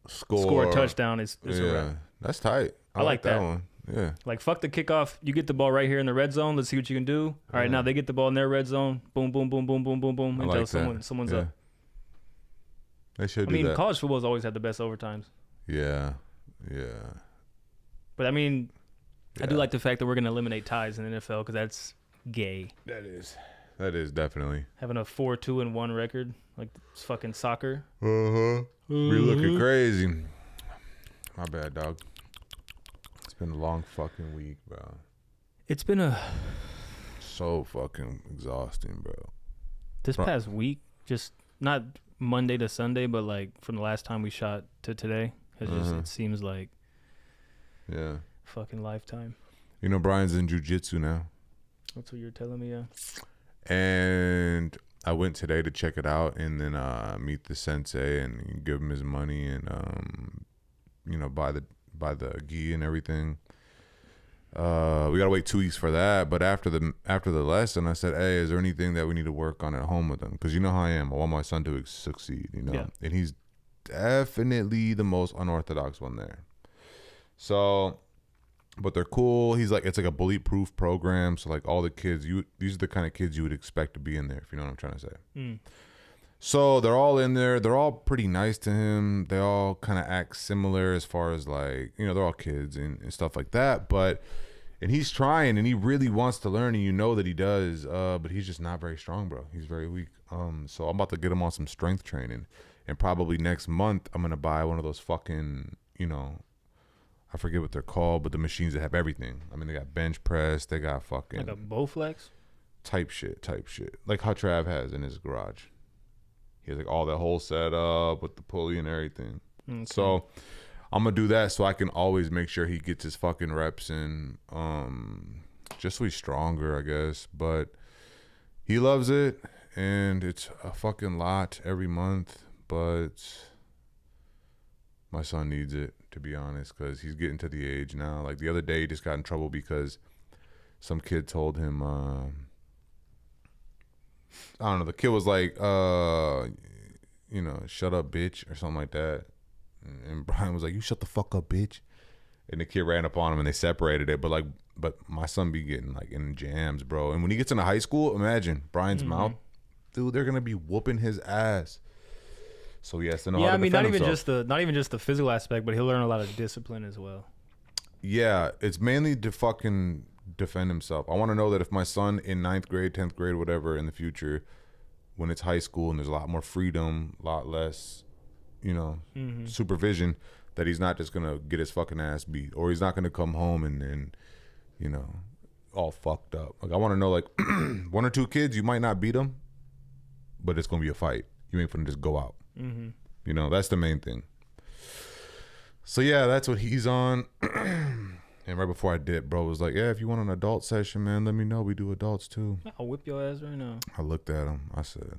score a touchdown, it's a wrap. That's tight. I like that one. Yeah. Like, fuck the kickoff. You get the ball right here in the red zone. Let's see what you can do. All right, now they get the ball in their red zone. Boom, boom, boom, boom, boom, boom, boom, until someone's up. They should do that. I mean, college football's always had the best overtimes. Yeah. Yeah. But, I mean, I do like the fact that we're going to eliminate ties in the NFL because that's gay. That is definitely. Having a 4-2-1 record, like it's fucking soccer. Uh-huh. We looking crazy. My bad, dog. It's been a long fucking week, bro. It's been so fucking exhausting, bro. This past week, just not Monday to Sunday, but like from the last time we shot to today, it seems like fucking lifetime. You know, Brian's in jiu-jitsu now. That's what you're telling me, yeah. And I went today to check it out and then meet the sensei and give him his money and buy the gi and everything. We gotta wait 2 weeks for that. But after the lesson, I said, "Hey, is there anything that we need to work on at home with him? Because you know how I am. I want my son to succeed. Yeah. And he's definitely the most unorthodox one there. So." But they're cool. He's like, it's like a bulletproof program. So like all the kids, these are the kind of kids you would expect to be in there, if you know what I'm trying to say. So they're all in there. They're all pretty nice to him. They all kind of act similar as far as like, they're all kids and stuff like that. But And he's trying, and he really wants to learn, and you know that he does. But he's just not very strong, bro. He's very weak. So I'm about to get him on some strength training, and probably next month I'm gonna buy one of those fucking, I forget what they're called, but the machines that have everything. I mean, they got bench press, they got fucking like a Bowflex type shit, like how Trav has in his garage. He has like all that whole setup with the pulley and everything. Okay. So I'm gonna do that so I can always make sure he gets his fucking reps in, just so he's stronger, I guess. But he loves it, and it's a fucking lot every month. But my son needs it, to be honest, because he's getting to the age now. Like the other day, he just got in trouble because some kid told him, I don't know, the kid was like, shut up, bitch, or something like that. And Brian was like, you shut the fuck up, bitch. And the kid ran up on him and they separated it. But my son be getting like in jams, bro. And when he gets into high school, imagine Brian's mouth, dude, they're gonna be whooping his ass. So he has to know how to defend himself. Not even just the physical aspect, but he'll learn a lot of discipline as well. Yeah, it's mainly to fucking defend himself. I want to know that if my son in 9th grade, 10th grade, whatever, in the future, when it's high school and there's a lot more freedom, a lot less, supervision, that he's not just gonna get his fucking ass beat, or he's not gonna come home and all fucked up. Like I want to know, like 1 or 2 kids, you might not beat them, but it's gonna be a fight. You ain't finna just go out. That's the main thing. So yeah, that's what he's on. And right before I did, bro was like, yeah, if you want an adult session, man, let me know. We do adults too. I'll whip your ass right now. I looked at him. I said,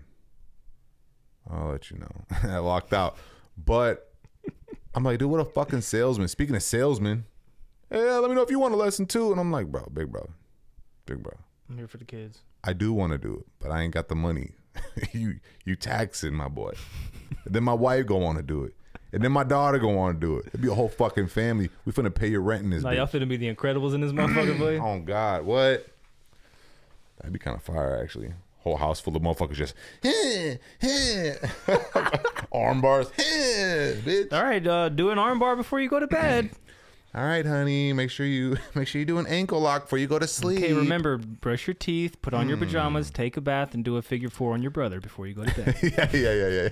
I'll let you know. I walked out. But I'm like, dude, what a fucking salesman. Speaking of salesmen, hey, let me know if you want a lesson too. And I'm like, bro, big bro. I'm here for the kids. I do want to do it, but I ain't got the money. you taxing, my boy. And then my wife gonna want to do it. And then my daughter gonna want to do it. It'd be a whole fucking family. We finna pay your rent in this bitch. Y'all finna be the Incredibles in this motherfucker, boy. Oh, God. What? That'd be kind of fire, actually. Whole house full of motherfuckers just, arm bars, bitch. All right, do an arm bar before you go to bed. All right, honey. Make sure you do an ankle lock before you go to sleep. Okay, remember, brush your teeth, put on your pajamas, take a bath, and do a figure 4 on your brother before you go to bed. Yeah.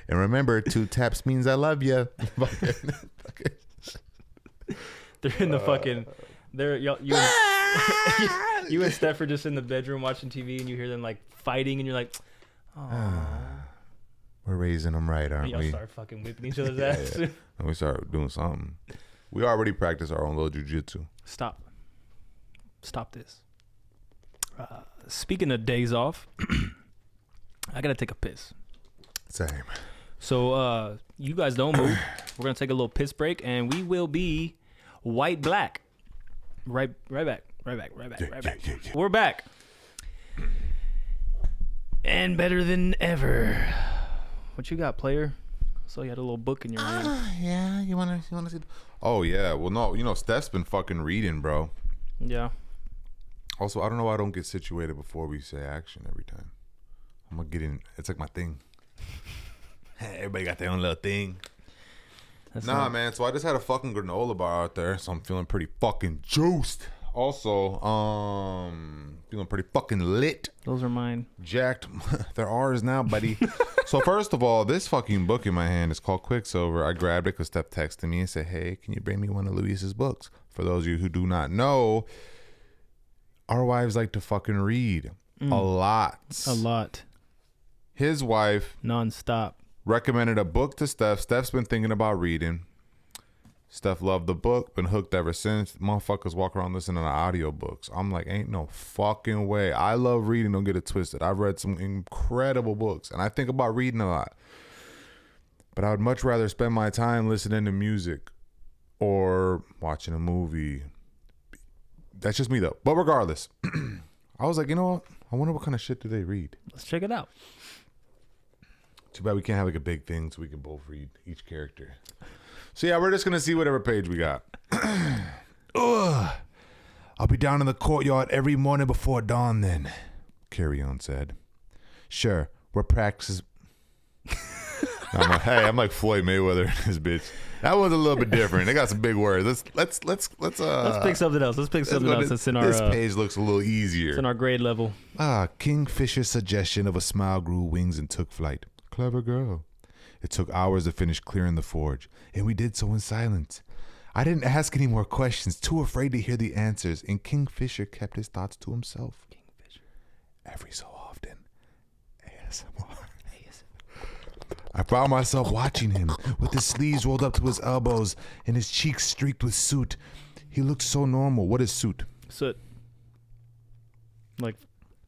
And remember, 2 taps means I love you. They're in the fucking. You and Steph are just in the bedroom watching TV, and you hear them like fighting, and you're like, "Oh." We're raising them right, aren't we? Y'all start fucking whipping each other's ass. Yeah. And we start doing something. We already practice our own little jujitsu. Stop this. Speaking of days off, I gotta take a piss. Same. So you guys don't move. We're gonna take a little piss break, and we will be white black. Right back. Yeah. We're back. And better than ever. What you got, player? So you had a little book in your hand. Yeah. You wanna see? Oh yeah. Well, no. Steph's been fucking reading, bro. Yeah. Also, I don't know why I don't get situated before we say action every time. I'm gonna get in. It's like my thing. Everybody got their own little thing. Man. So I just had a fucking granola bar out there, so I'm feeling pretty fucking juiced. Also, feeling pretty fucking lit. Those are mine. Jacked. They're ours now, buddy. So first of all, this fucking book in my hand is called Quicksilver. I grabbed it because Steph texted me and said, hey, can you bring me one of Luis's books? For those of you who do not know, our wives like to fucking read. A lot. His wife. Non-stop. Recommended a book to Steph. Steph's been thinking about reading. Steph loved the book. Been hooked ever since. Motherfuckers walk around listening to audiobooks. I'm like, ain't no fucking way. I love reading. Don't get it twisted. I've read some incredible books. And I think about reading a lot. But I would much rather spend my time listening to music or watching a movie. That's just me, though. But regardless, I was like, you know what? I wonder what kind of shit do they read. Let's check it out. Too bad we can't have like a big thing so we can both read each character. So yeah, we're just going to see whatever page we got. Ugh. I'll be down in the courtyard every morning before dawn then, Carry-On said. Sure, we're practicing. I'm like Floyd Mayweather in this bitch. That was a little bit different. They got some big words. Let's pick something else. Let's pick something else that's in our. This page looks a little easier. It's in our grade level. Kingfisher's suggestion of a smile grew wings and took flight. Clever girl. It took hours to finish clearing the forge, and we did so in silence. I didn't ask any more questions, too afraid to hear the answers, and Kingfisher kept his thoughts to himself. Kingfisher. Every so often, ASMR. I found myself watching him with his sleeves rolled up to his elbows and his cheeks streaked with soot. He looked so normal. What is soot? Soot. Like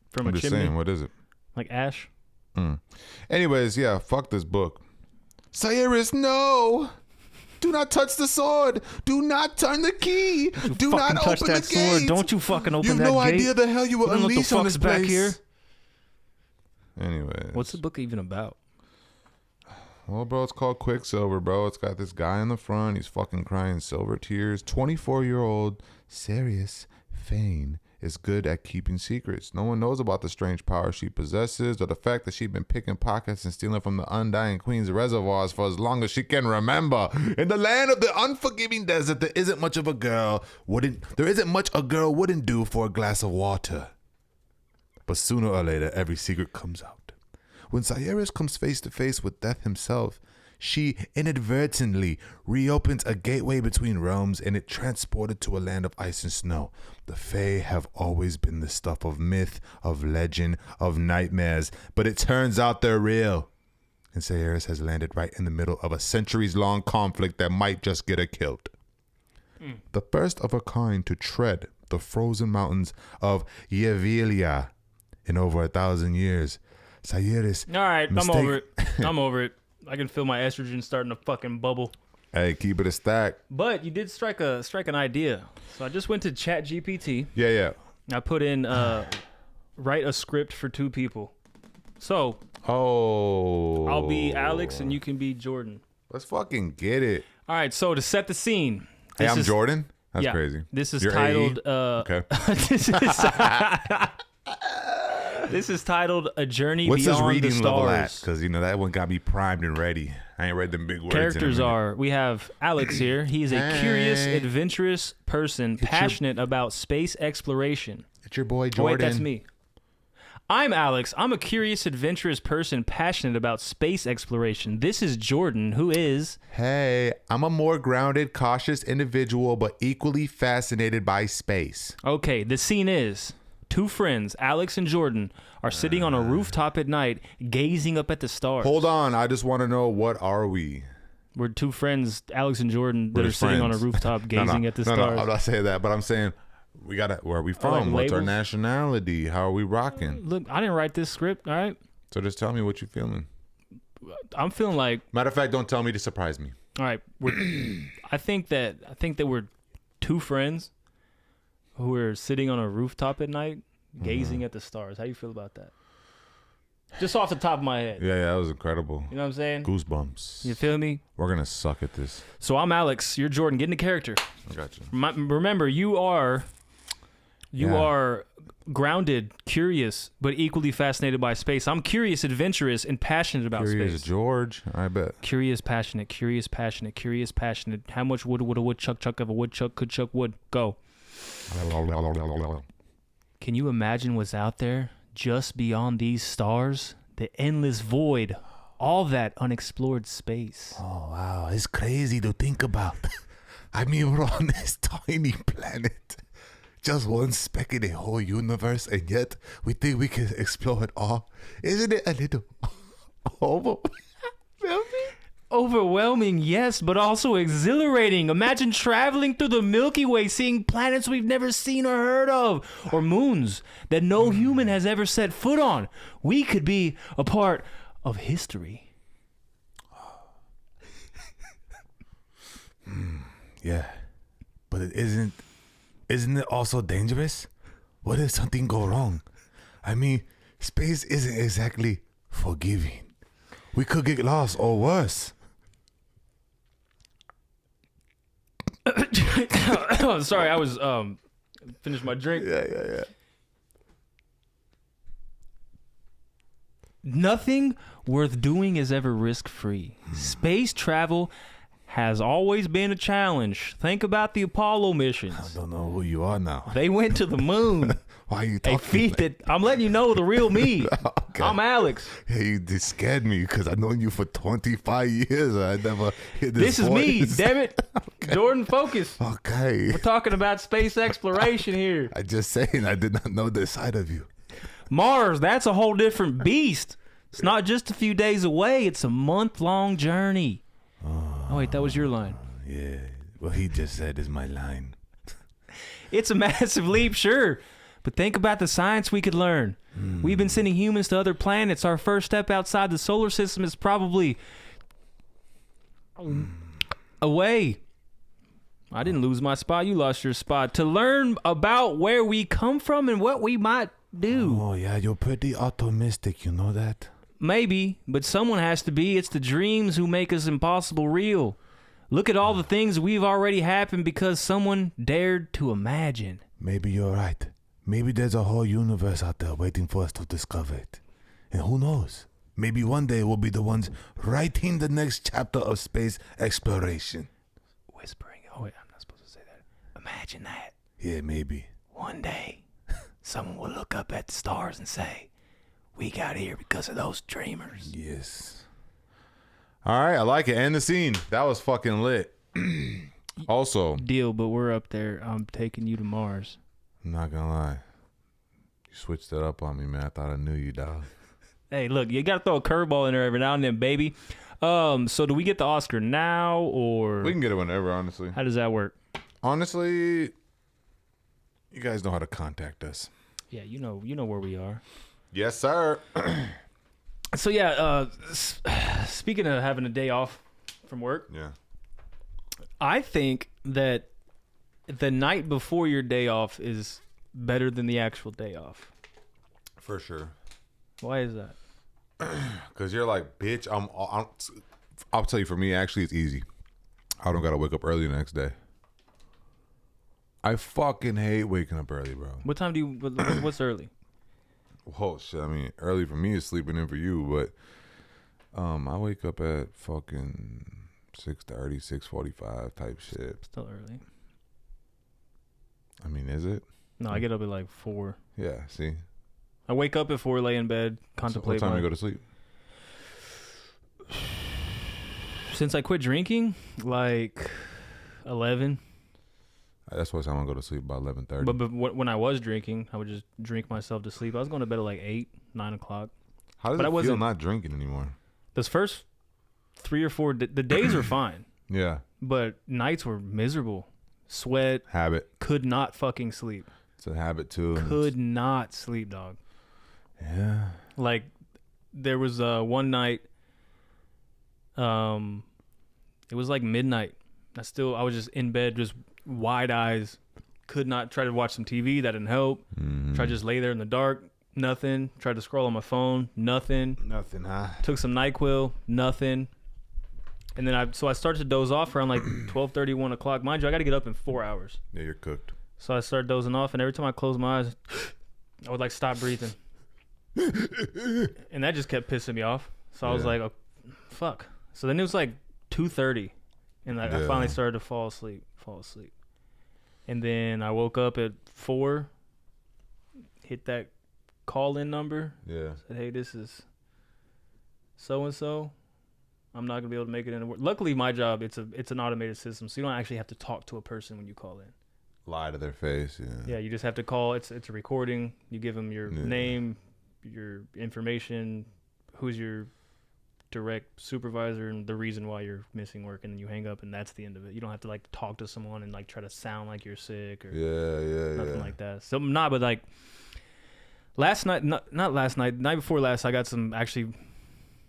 from I'm a just chimney? saying, what is it? Like ash? Anyways, yeah, fuck this book. Cyrus, no! Do not touch the sword. Do not turn the key. Do not touch open that the sword. gate. Don't you fucking open that gate. You have no idea the hell you will unleash on this place. Back here. Anyways. What's the book even about? Well, bro, it's called Quicksilver, bro. It's got this guy in the front. He's fucking crying silver tears. 24-year-old Sirius Fane is good at keeping secrets. No one knows about the strange power she possesses or the fact that she's been picking pockets and stealing from the Undying Queen's reservoirs for as long as she can remember. In the land of the unforgiving desert, there isn't much a girl wouldn't do for a glass of water. But sooner or later, every secret comes out. When Cyrus comes face to face with death himself, she inadvertently reopens a gateway between realms and it transported to a land of ice and snow. The Fae have always been the stuff of myth, of legend, of nightmares, but it turns out they're real. And Cyrus has landed right in the middle of a centuries-long conflict that might just get her killed. The first of a kind to tread the frozen mountains of Yevilia in over 1,000 years. Cyrus. All right, I'm over it. I'm over it. I can feel my estrogen starting to fucking bubble. Hey, keep it a stack. But you did strike an idea. So I just went to ChatGPT. Yeah. I put in write a script for 2 people. So I'll be Alex and you can be Jordan. Let's fucking get it. All right, so to set the scene. Hey, I'm Jordan? That's crazy. This is titled okay. This is titled A Journey What's Beyond his reading the Stars. level at? Because, that one got me primed and ready. I ain't read them big words. Characters are, we have Alex here. He is a curious, adventurous person, passionate about space exploration. It's your boy, Jordan. Oh, wait, that's me. I'm Alex. I'm a curious, adventurous person, passionate about space exploration. This is Jordan, who is... Hey, I'm a more grounded, cautious individual, but equally fascinated by space. Okay, the scene is... 2 friends, Alex and Jordan, are sitting on a rooftop at night, gazing up at the stars. Hold on, I just want to know, what are we? We're 2 friends, Alex and Jordan, that are sitting on a rooftop gazing at the stars. No, I'm not saying that, but I'm saying, where are we from? What's our nationality? How are we rocking? Look, I didn't write this script, all right? So just tell me what you're feeling. I'm feeling like... Matter of fact, don't tell me to surprise me. All right, I think that we're 2 friends who are sitting on a rooftop at night, gazing at the stars. How you feel about that? Just off the top of my head. Yeah, that was incredible. You know what I'm saying? Goosebumps. You feel me? We're going to suck at this. So I'm Alex. You're Jordan. Get into character. I got you. Remember, you are grounded, curious, but equally fascinated by space. I'm curious, adventurous, and passionate about space. Curious George, I bet. Curious, passionate, curious, passionate, curious, passionate. How much wood would a woodchuck chuck if a woodchuck could chuck wood? Go. Can you imagine what's out there just beyond these stars? The endless void, all that unexplored space. Oh, wow. It's crazy to think about. I mean, we're on this tiny planet. Just one speck in the whole universe, and yet we think we can explore it all. Isn't it a little Overwhelming, yes, but also exhilarating. Imagine traveling through the Milky Way, seeing planets we've never seen or heard of, or moons that no human has ever set foot on. We could be a part of history. Yeah, but isn't it also dangerous? What if something go wrong? I mean, space isn't exactly forgiving. We could get lost or worse. Sorry, I was finished my drink. Yeah. nothing worth doing is ever risk-free. Space travel has always been a challenge. Think about the Apollo missions. I don't know who you are now. They went to the moon. Why are you talking? I'm letting you know the real me. Okay. I'm Alex. Hey, you just scared me because I've known you for 25 years. I never hear This is me, damn it. Okay. Jordan, focus. Okay. We're talking about space exploration here. I just saying I did not know this side of you. Mars, that's a whole different beast. It's not just a few days away. It's a month-long journey. Oh, wait, that was your line. Yeah. What he just said is my line. It's a massive leap, sure. But think about the science we could learn. We've been sending humans to other planets. Our first step outside the solar system is probably away. I didn't lose my spot. You lost your spot. To learn about where we come from and what we might do. Oh, yeah, you're pretty optimistic. You know that? Maybe, but someone has to be. It's the dreams who make us impossible real. Look at all the things we've already happened because someone dared to imagine. Maybe you're right. Maybe there's a whole universe out there waiting for us to discover it. And who knows? Maybe one day we'll be the ones writing the next chapter of space exploration. Whispering. Oh, wait, I'm not supposed to say that. Imagine that. Yeah, maybe. One day, someone will look up at the stars and say, we got here because of those dreamers. Yes. All right, I like it. End the scene. That was fucking lit. Also. Deal, but we're up there. I'm taking you to Mars. I'm not gonna lie. You switched it up on me, man. I thought I knew you, dog. Hey, look, you gotta throw a curveball in there every now and then, baby. So do we get the Oscar now or we can get it whenever, honestly. How does that work? Honestly, you guys know how to contact us. Yeah, you know where we are. Yes, sir. So yeah, speaking of having a day off from work, yeah, I think that the night before your day off is better than the actual day off. For sure. Why is that? Because you're like, bitch, I'll tell you, for me, actually, it's easy. I don't got to wake up early the next day. I fucking hate waking up early, bro. What time do you, what's early? Oh, shit. I mean, early for me is sleeping in for you, but I wake up at fucking 6:30, 6:45 type shit. Still early. I mean, is it? No, I get up at like 4. Yeah, see? I wake up at 4, lay in bed, contemplate. So what time do you go to sleep? Since I quit drinking, like 11. That's what time I go to sleep, about 11:30. But when I was drinking, I would just drink myself to sleep. I was going to bed at like 8, 9 o'clock. How does it feel not drinking anymore? Those first 3 or 4, the days are fine. Yeah. But nights were miserable. Sweat. Habit. Could not fucking sleep. It's a habit too. Could not sleep, dog. Yeah. Like, there was one night, it was like midnight. I was just in bed, just wide eyes. Could not try to watch some TV. That didn't help. Tried to just lay there in the dark. Nothing. Tried to scroll on my phone. Nothing. Nothing, huh? Took some NyQuil. Nothing. And then I started to doze off around like 12:30, 1 o'clock. Mind you, I got to get up in 4 hours. Yeah, you're cooked. So I started dozing off, and every time I closed my eyes, I would like stop breathing. And that just kept pissing me off. So I was like, oh, fuck. So then it was like 2:30, and I finally started to fall asleep. And then I woke up at 4, hit that call-in number. Yeah. Said, hey, this is so-and-so. I'm not going to be able to make it into work. Luckily, my job, it's an automated system, so you don't actually have to talk to a person when you call in. Lie to their face, yeah. Yeah, you just have to call. It's a recording. You give them your name, your information, who's your direct supervisor, and the reason why you're missing work, and then you hang up, and that's the end of it. You don't have to like talk to someone and like try to sound like you're sick or nothing like that. So but like last night, not last night, night before last, I got some actually.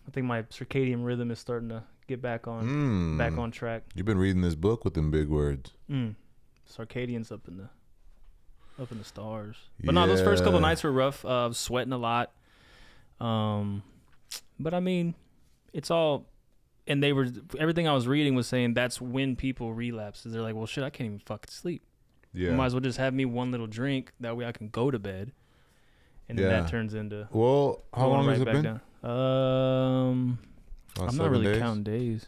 I think my circadian rhythm is starting to get back on track. You've been reading this book with them big words. Circadian's up in the stars. But no, those first couple of nights were rough. Sweating a lot. But I mean, it's all, and everything I was reading was saying that's when people relapse. They're like, well, shit, I can't even fucking sleep. Yeah. You might as well just have me one little drink. That way I can go to bed. and then that turns into. Well, how long has it been? Down. I'm not really counting days.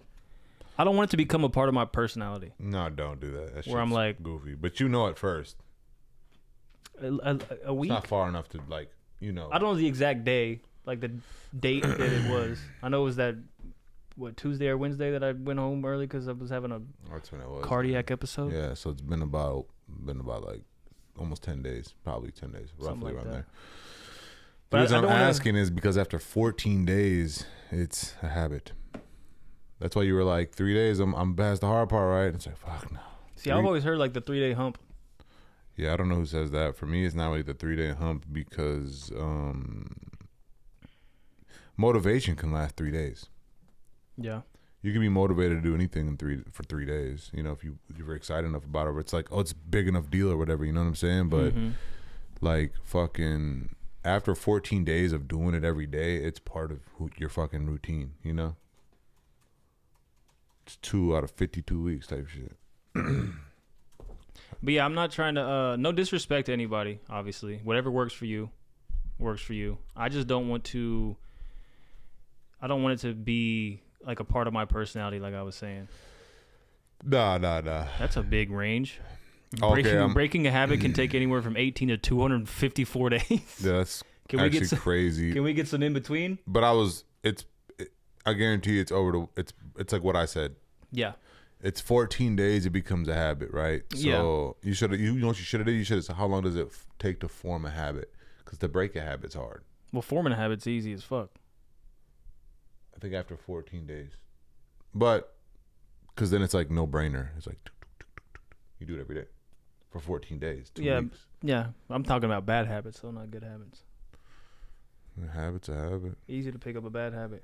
I don't want it to become a part of my personality. No, don't do that. That where I'm like goofy, but you know it first. A week. It's not far enough to like I don't know the exact day, like the date that it was. I know it was that Tuesday or Wednesday that I went home early because I was having a cardiac episode. Yeah, so it's been about like almost 10 days, probably 10 days, roughly like around there. But the reason I'm asking is because after 14 days, it's a habit. That's why you were like 3 days. I'm past the hard part, right? It's like fuck no. See, I've always heard like the 3-day hump. Yeah, I don't know who says that. For me, it's not really the 3-day hump because motivation can last 3 days. Yeah. You can be motivated to do anything for 3 days. If you're excited enough about it, it's like, oh, it's a big enough deal or whatever. You know what I'm saying? But like fucking after 14 days of doing it every day, it's part of your fucking routine. It's 2 out of 52 weeks type shit. But yeah, I'm not trying to. No disrespect to anybody. Obviously, whatever works for you, works for you. I just don't want to. I don't want it to be like a part of my personality, like I was saying. Nah. That's a big range. Okay, breaking a habit can take anywhere from 18 to 254 days. Yeah, that's actually crazy. Can we get some in between? But I guarantee it's over it's like what I said. Yeah. It's 14 days. It becomes a habit, right? So you should have. You know what you should have did? You should have said, how long does it take to form a habit? Because to break a habit's hard. Well, forming a habit's easy as fuck. I think after 14 days, but because then it's like no brainer. It's like you do it every day for 14 days. 2 weeks. Yeah. I'm talking about bad habits, so not good habits. A habit's a habit. Easy to pick up a bad habit.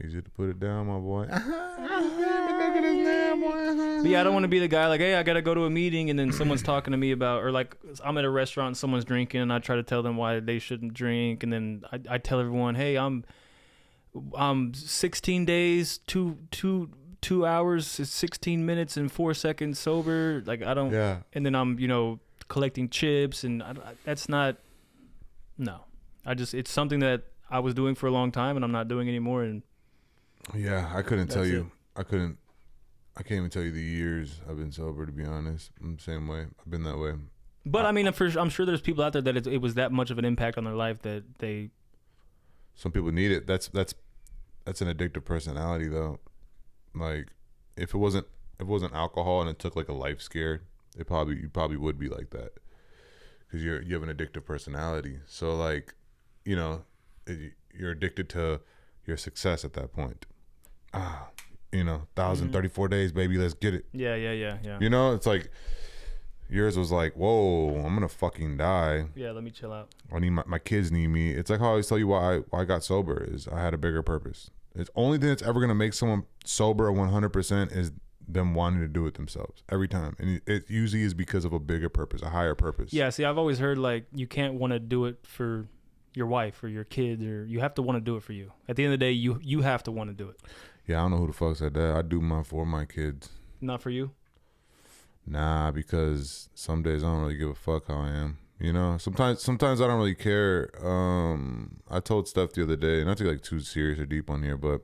Easy to put it down, my boy. But yeah, I don't want to be the guy like, hey, I gotta go to a meeting, and then someone's talking to me about, or like I'm at a restaurant and someone's drinking, and I try to tell them why they shouldn't drink, and then I tell everyone, hey, I'm 16 days, 2 hours, 16 minutes and 4 seconds sober. Like I don't. Yeah. And then I'm collecting chips, and that's not. No, it's something that I was doing for a long time, and I'm not doing anymore, and. Yeah, I couldn't tell you. I can't even tell you the years I've been sober, to be honest. I'm the same way. I've been that way. But I mean, I'm sure there's people out there that it was that much of an impact on their life that they. Some people need it. That's an addictive personality, though. Like, if it wasn't alcohol and it took like a life scare, you probably would be like that, because you have an addictive personality. So like, you're addicted to your success at that point. 1,034 days, baby, let's get it. Yeah. It's like yours was like, whoa, I'm gonna fucking die. Yeah, let me chill out. I need my kids need me. It's like how I always tell you why I got sober is I had a bigger purpose. It's only thing that's ever gonna make someone sober 100% is them wanting to do it themselves every time, and it usually is because of a bigger purpose, a higher purpose. Yeah, see, I've always heard like you can't want to do it for your wife or your kids, or you have to want to do it for you. At the end of the day, you have to want to do it. Yeah, I don't know who the fuck said that. I do mine for my kids. Not for you? Nah, because some days I don't really give a fuck how I am. Sometimes I don't really care. I told Steph the other day, not to get like too serious or deep on here, but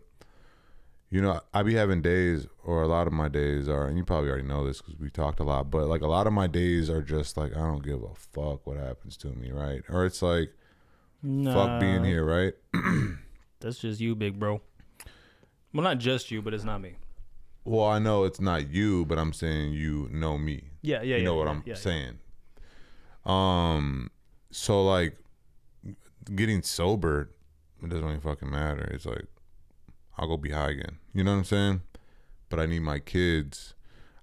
I be having days, or a lot of my days are, and you probably already know this because we talked a lot, but like a lot of my days are just like, I don't give a fuck what happens to me, right? Or it's like, fuck being here, right? That's just you, big bro. Well, not just you, but it's not me. Well, I know it's not you, but I'm saying you know me. Yeah. You know what I'm saying. So like getting sober, it doesn't really fucking matter. It's like I'll go be high again. You know what I'm saying? But I need my kids.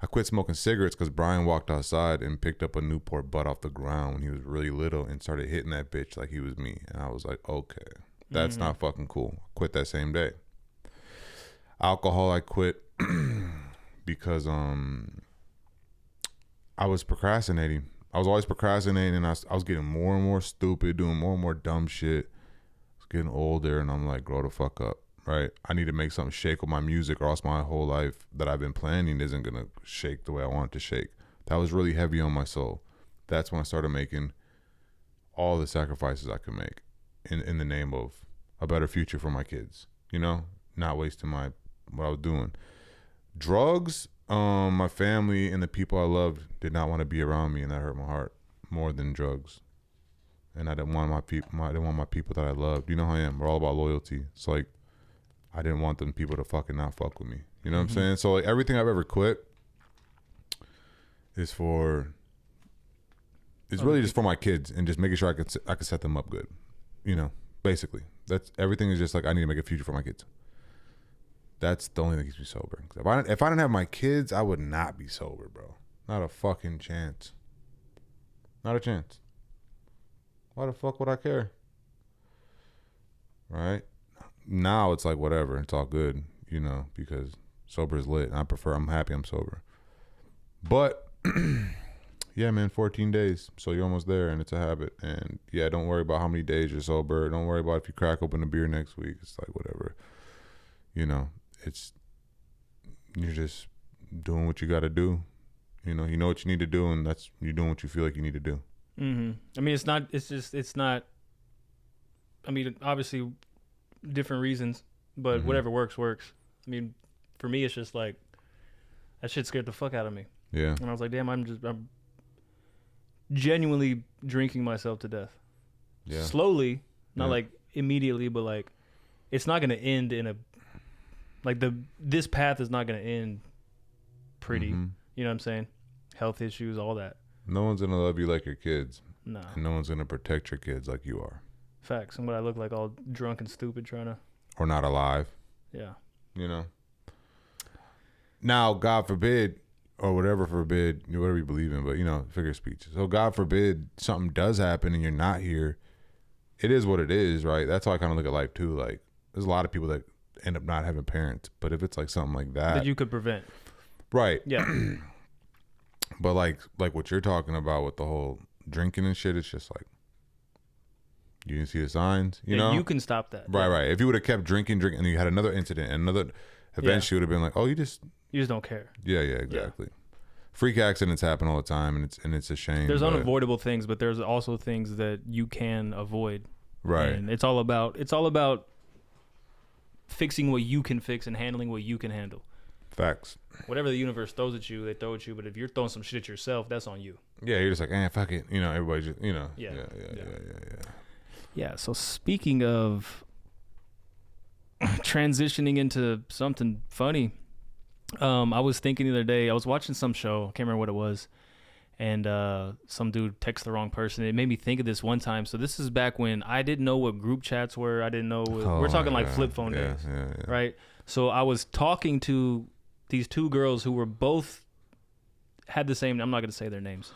I quit smoking cigarettes because Brian walked outside and picked up a Newport butt off the ground when he was really little and started hitting that bitch like he was me. And I was like, okay, that's not fucking cool. I quit that same day. Alcohol, I quit because I was procrastinating. I was always procrastinating, and I was getting more and more stupid, doing more and more dumb shit. I was getting older, and I'm like, grow the fuck up, right? I need to make something shake with my music, or else my whole life that I've been planning isn't gonna shake the way I want it to shake. That was really heavy on my soul. That's when I started making all the sacrifices I could make in the name of a better future for my kids. You know, not wasting what I was doing. Drugs, my family and the people I loved did not want to be around me, and that hurt my heart more than drugs. And I didn't want my people that I loved. You know how I am. We're all about loyalty. So like, I didn't want them people to fucking not fuck with me. You know what I'm saying? So like, everything I've ever quit is really just for my kids and just making sure I could set them up good. You know, basically, that's everything. Is just like, I need to make a future for my kids. That's the only thing that keeps me sober. If I didn't have my kids, I would not be sober, bro. Not a fucking chance. Not a chance. Why the fuck would I care? Right? Now it's like whatever. It's all good, you know, because sober is lit. I'm happy I'm sober. But yeah, man, 14 days. So you're almost there, and it's a habit. And yeah, don't worry about how many days you're sober. Don't worry about if you crack open a beer next week. It's like whatever. You know, you're just doing what you got to do. You know what you need to do, and you're doing what you feel like you need to do. Mm-hmm. I mean, it's not. I mean, obviously, different reasons, but whatever works. I mean, for me, it's just like that shit scared the fuck out of me. Yeah. And I was like, damn, I'm genuinely drinking myself to death. Yeah. Slowly, not like immediately, but like it's not gonna end in a like this path is not gonna end pretty. Mm-hmm. You know what I'm saying? Health issues, all that. No one's gonna love you like your kids. No. And no one's gonna protect your kids like you are. Facts. And what I look like all drunk and stupid trying to. Or not alive. Yeah. You know. Now, God forbid, or whatever you believe in, but you know, figure of speech. So God forbid something does happen and you're not here. It is what it is, right? That's how I kind of look at life too. Like, there's a lot of people that end up not having parents, but if it's like something like that you could prevent. Right. Yeah. But like what you're talking about with the whole drinking and shit, it's just like you didn't see the signs, you know? You can stop that. Right. If you would have kept drinking, and you had another incident, and eventually would have been like, oh, you just don't care. Yeah, exactly. Yeah. Freak accidents happen all the time, and it's a shame. There's unavoidable things, but there's also things that you can avoid. Right. And it's all about fixing what you can fix and handling what you can handle. Facts. Whatever the universe throws at you, they throw at you. But if you're throwing some shit at yourself, that's on you. Yeah, you're just like, fuck it. You know, everybody just, you know. Yeah. Yeah. Yeah, so speaking of transitioning into something funny, I was thinking the other day, I was watching some show, I can't remember what it was, and some dude texted the wrong person. It made me think of this one time. So this is back when I didn't know what group chats were. I didn't know. We're talking like flip phone days, right? So I was talking to these two girls who were both had the same, I'm not going to say their names.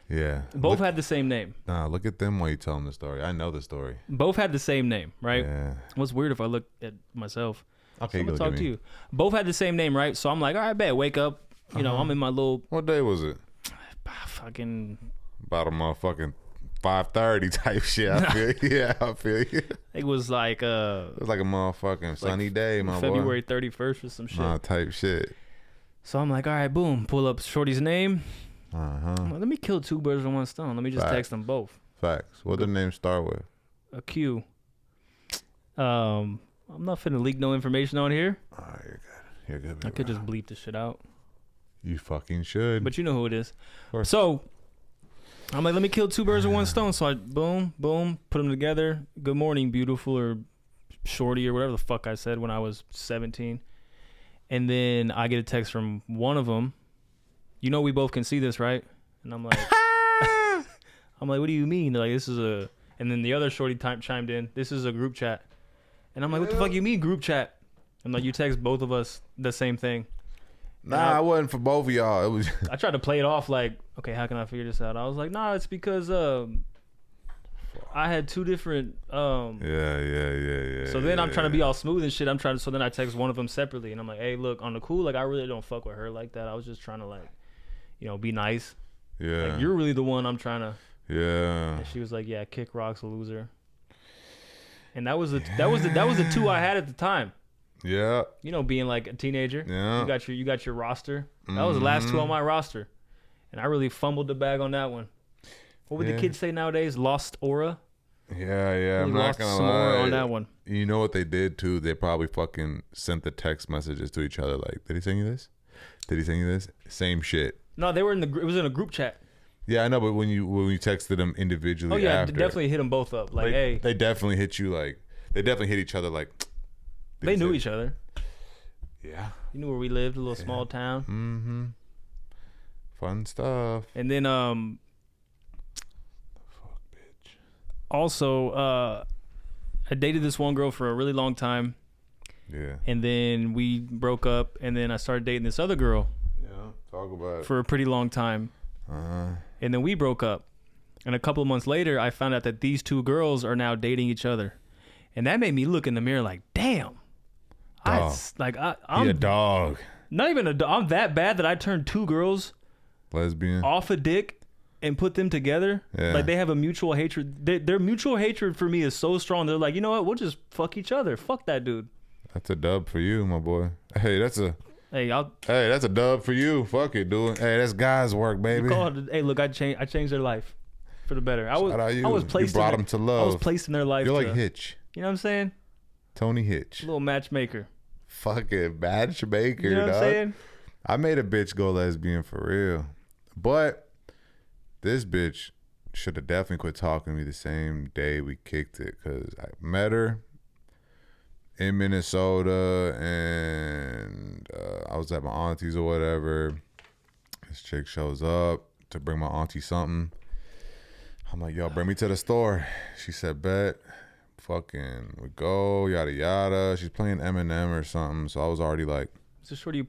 Yeah. Both had the same name. Nah, look at them while you tell them the story. I know the story. Both had the same name, right? Yeah. What's weird if I look at myself. Okay, I'm going to talk to you. Both had the same name, right? So I'm like, all right, bet, wake up. You know, I'm in my little... What day was it? Fucking... About a motherfucking 5:30 type shit. I feel you. It was like... it was like a motherfucking sunny day, my February boy. 31st or some shit. Type shit. So I'm like, all right, boom. Pull up Shorty's name. Like, let me kill two birds with one stone. Let me just text them both. Facts. What did the name start with? A Q. I'm not finna leak no information on here. All right, you're good. I could just bleep this shit out. You fucking should. But you know who it is. So I'm like, let me kill two birds with one stone. So I boom, put them together. Good morning, beautiful, or shorty, or whatever the fuck I said when I was 17. And then I get a text from one of them. You know we both can see this, right? And I'm like, what do you mean? They're like, this is a... And then the other shorty chimed in, this is a group chat. And I'm like, what the fuck you mean group chat? I'm like, you text both of us the same thing. Nah, it wasn't for both of y'all. It was. I tried to play it off like, okay, how can I figure this out? I was like, nah, it's because I had two different... Yeah. So then I'm trying to be all smooth and shit. So then I text one of them separately. And I'm like, hey, look, on the cool, like, I really don't fuck with her like that. I was just trying to, like, you know, be nice. Yeah. Like, you're really the one I'm trying to... Yeah. And she was like, yeah, kick rocks, loser. And that was the two I had at the time. Yeah. You know, being like a teenager. Yeah. You got your roster. That was the last two on my roster. And I really fumbled the bag on that one. What would the kids say nowadays? Lost aura? Yeah. I'm not gonna some lie. aura on that one. You know what they did too? They probably fucking sent the text messages to each other like, did he send you this? Did he send you this? Same shit. No, they were it was in a group chat. Yeah, I know, but when you texted them individually, oh yeah, after, definitely hit them both up. Like, hey, they definitely hit you like they definitely hit each other like. They knew each other. Yeah, you knew where we lived, a little small town. Mm-hmm. Fun stuff. And then fuck, bitch. Also, I dated this one girl for a really long time. Yeah. And then we broke up, and then I started dating this other girl. Yeah, talk about it. For a pretty long time. And then we broke up. And a couple of months later, I found out that these two girls are now dating each other. And that made me look in the mirror like, damn. I'm a dog. Not even a dog. I'm that bad that I turned two girls lesbian off a dick and put them together. Yeah. Like they have a mutual hatred. Their mutual hatred for me is so strong. They're like, you know what? We'll just fuck each other. Fuck that dude. That's a dub for you, my boy. Hey, that's a dub for you. Fuck it, dude. Hey, that's guys' work, baby. Hey, look, I changed their life for the better. I was placed. You brought them to love. I was placed in their life. You're like Hitch. You know what I'm saying? Tony Hitch. A little matchmaker. Fucking matchmaker, you know what dog. I'm saying? I made a bitch go lesbian for real. But this bitch should have definitely quit talking to me the same day we kicked it, because I met her in Minnesota, and I was at my auntie's or whatever. This chick shows up to bring my auntie something. I'm like, yo, bring me to the store. She said, bet. Fucking, we go, yada yada. She's playing Eminem or something, so I was already like, is this shorty?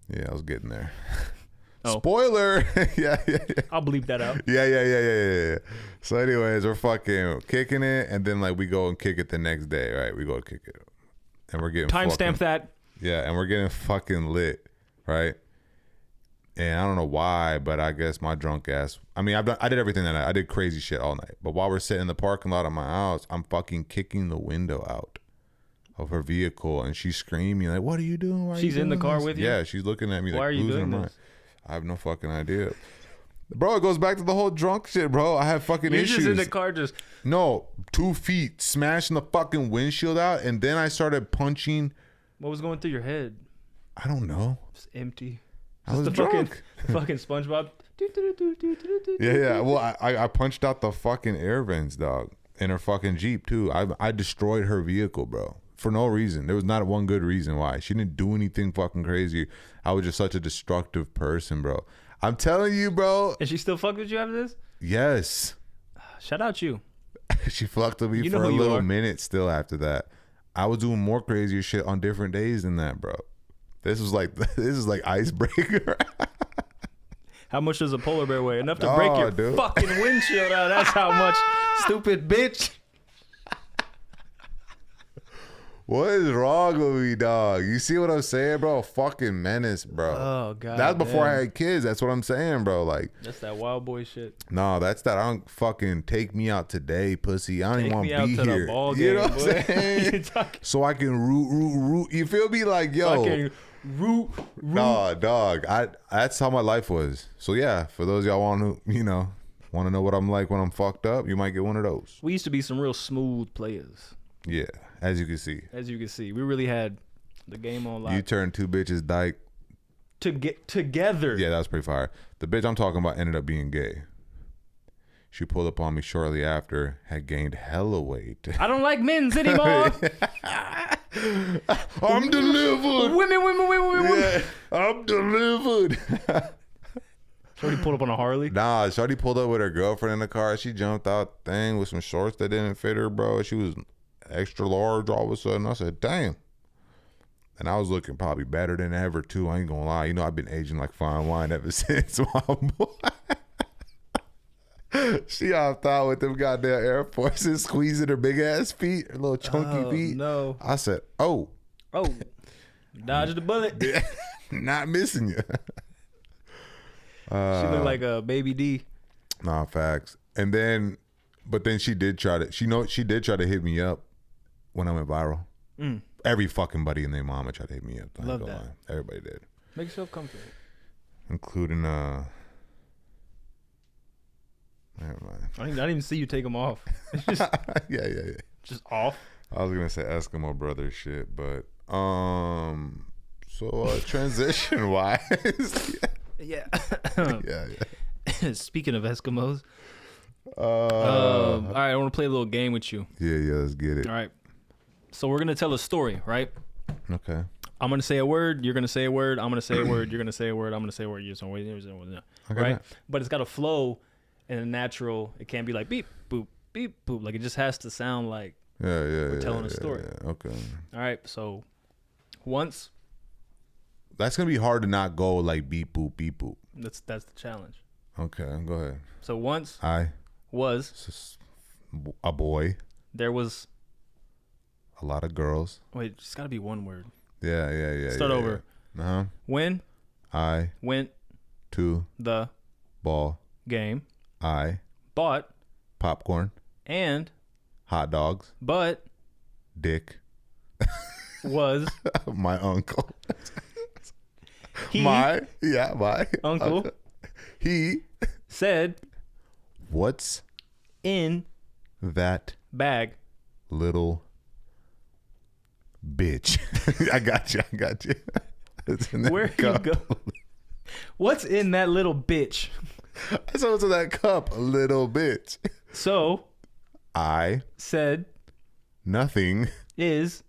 Yeah, I was getting there. Oh. Spoiler. yeah. I'll bleep that out. Yeah. So anyways, we're fucking kicking it, and then like we go and kick it the next day, right? We go kick it, and we're getting timestamp that. Yeah, and we're getting fucking lit, right? And I don't know why, but I guess my drunk ass. I mean, I did everything that night. I did crazy shit all night. But while we're sitting in the parking lot of my house, I'm fucking kicking the window out of her vehicle, and she's screaming like, "What are you doing? Why she's you in the car this? with you? Yeah, she's looking at me Why like, are you losing doing her this? mind. I have no fucking idea. Bro, it goes back to the whole drunk shit, bro. I have fucking You're issues. just in the car just... No, 2 feet, smashing the fucking windshield out, and then I started punching. What was going through your head? I don't know. Just empty. I was drunk. Fucking SpongeBob. Yeah. Well, I punched out the fucking air vents, dog, in her fucking Jeep, too. I destroyed her vehicle, bro. For no reason. There was not one good reason why. She didn't do anything fucking crazy. I was just such a destructive person, bro. I'm telling you, bro. And she still fucked with you after this? Yes. Shout out you. She fucked with me for a little minute still after that. I was doing more crazier shit on different days than that, bro. This is like icebreaker. How much does a polar bear weigh? Enough to break your fucking windshield out. That's how much, stupid bitch. What is wrong with me, dog? You see what I'm saying, bro? Fucking menace, bro. Oh, God. That's before I had kids. That's what I'm saying, bro. Like, that's that wild boy shit. No, that's that. I don't fucking take me out today, pussy. I don't even want to be here. The ball game, you know what I'm saying? So I can root. You feel me? Like, yo. Fucking root. Nah, dog. That's how my life was. So yeah, for those y'all want to know what I'm like when I'm fucked up, you might get one of those. We used to be some real smooth players. Yeah, as you can see. We really had the game on lock. You turned two bitches dyke to get together. Yeah, that was pretty fire. The bitch I'm talking about ended up being gay. She pulled up on me shortly after, had gained hella weight. I don't like men's anymore. I'm delivered. Women. Yeah, I'm delivered. Shorty pulled up on a Harley? Nah, Shorty pulled up with her girlfriend in the car. She jumped out thing with some shorts that didn't fit her, bro. She was extra large all of a sudden. I said, damn. And I was looking probably better than ever, too. I ain't gonna lie. You know, I've been aging like fine wine ever since, my boy. She hopped out with them goddamn Air Forces, squeezing her big ass feet, her little chunky feet. No. I said, oh. Dodged the bullet. Not missing you. She looked like a baby D. Nah, facts. And then, but then she did try to hit me up when I went viral. Every fucking buddy and their mama tried to hit me up. Love that. Everybody did. Make yourself comfortable. Including Never mind. I didn't even see you take them off. It's just yeah. just off. I was gonna say Eskimo brother shit, but so transition wise. Yeah. yeah. Speaking of Eskimos. All right, I want to play a little game with you. Yeah, let's get it. All right. So we're gonna tell a story, right? Okay. I'm gonna say a word. You're gonna say a word. I'm gonna say a word. You're gonna say a word. I'm gonna say a word. You're gonna say a word. Okay. Right? But it's got to flow in a natural. It can't be like beep boop beep boop. Like it just has to sound like we're telling a story. Yeah. Okay. All right. So once. That's gonna be hard to not go like beep boop beep boop. That's the challenge. Okay, go ahead. So once I was a boy. There was a lot of girls. Wait, it's got to be one word. Yeah. Start over. Uh-huh. When I went to the ball game, I bought popcorn and hot dogs, but dick was my uncle. My uncle. He said, "What's in that bag, little bitch?" I got you. Where you go? What's in that little bitch? I said, "What's in that cup, little bitch?" So I said, "Nothing is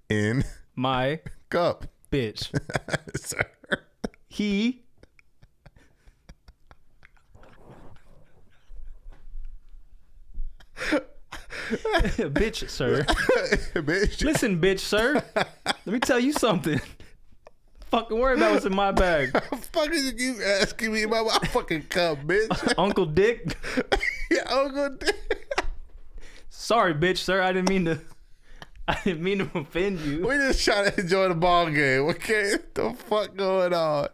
in my cup, bitch." Sir. He bitch, sir. Bitch. Listen, bitch, sir. Let me tell you something. Fucking worry about what's in my bag. Fucking you keep asking me about my fucking cup, bitch. Uncle Dick. Yeah, Uncle Dick. Sorry, bitch, sir. I didn't mean to offend you. We just trying to enjoy the ball game, okay? What the fuck going on?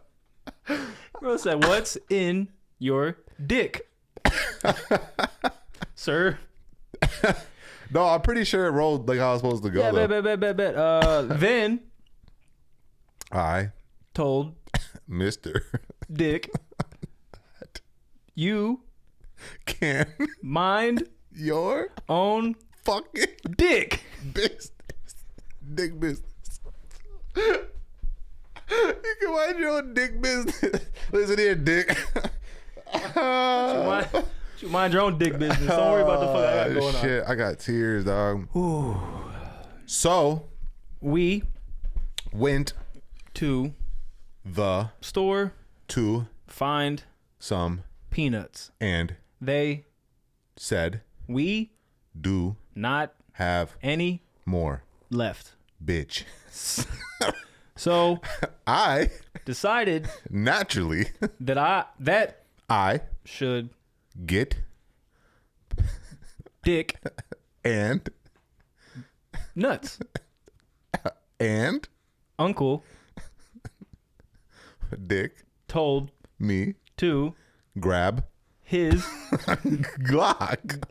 Bro said, "What's in your dick?" Sir. No, I'm pretty sure it rolled like how I was supposed to go. Yeah, bet. Then I told Mr. Dick, you can mind your own fucking dick business. Dick business. You can mind your own dick business. Listen here, Dick. You mind your own dick business. Don't worry about the fuck I got going on. Shit, I got tears, dog. Ooh. So We went to the store to find some peanuts. and They said we do not have any more, left. bitch. So I decided naturally that I should get dick and nuts. And Uncle Dick told me to grab his Glock.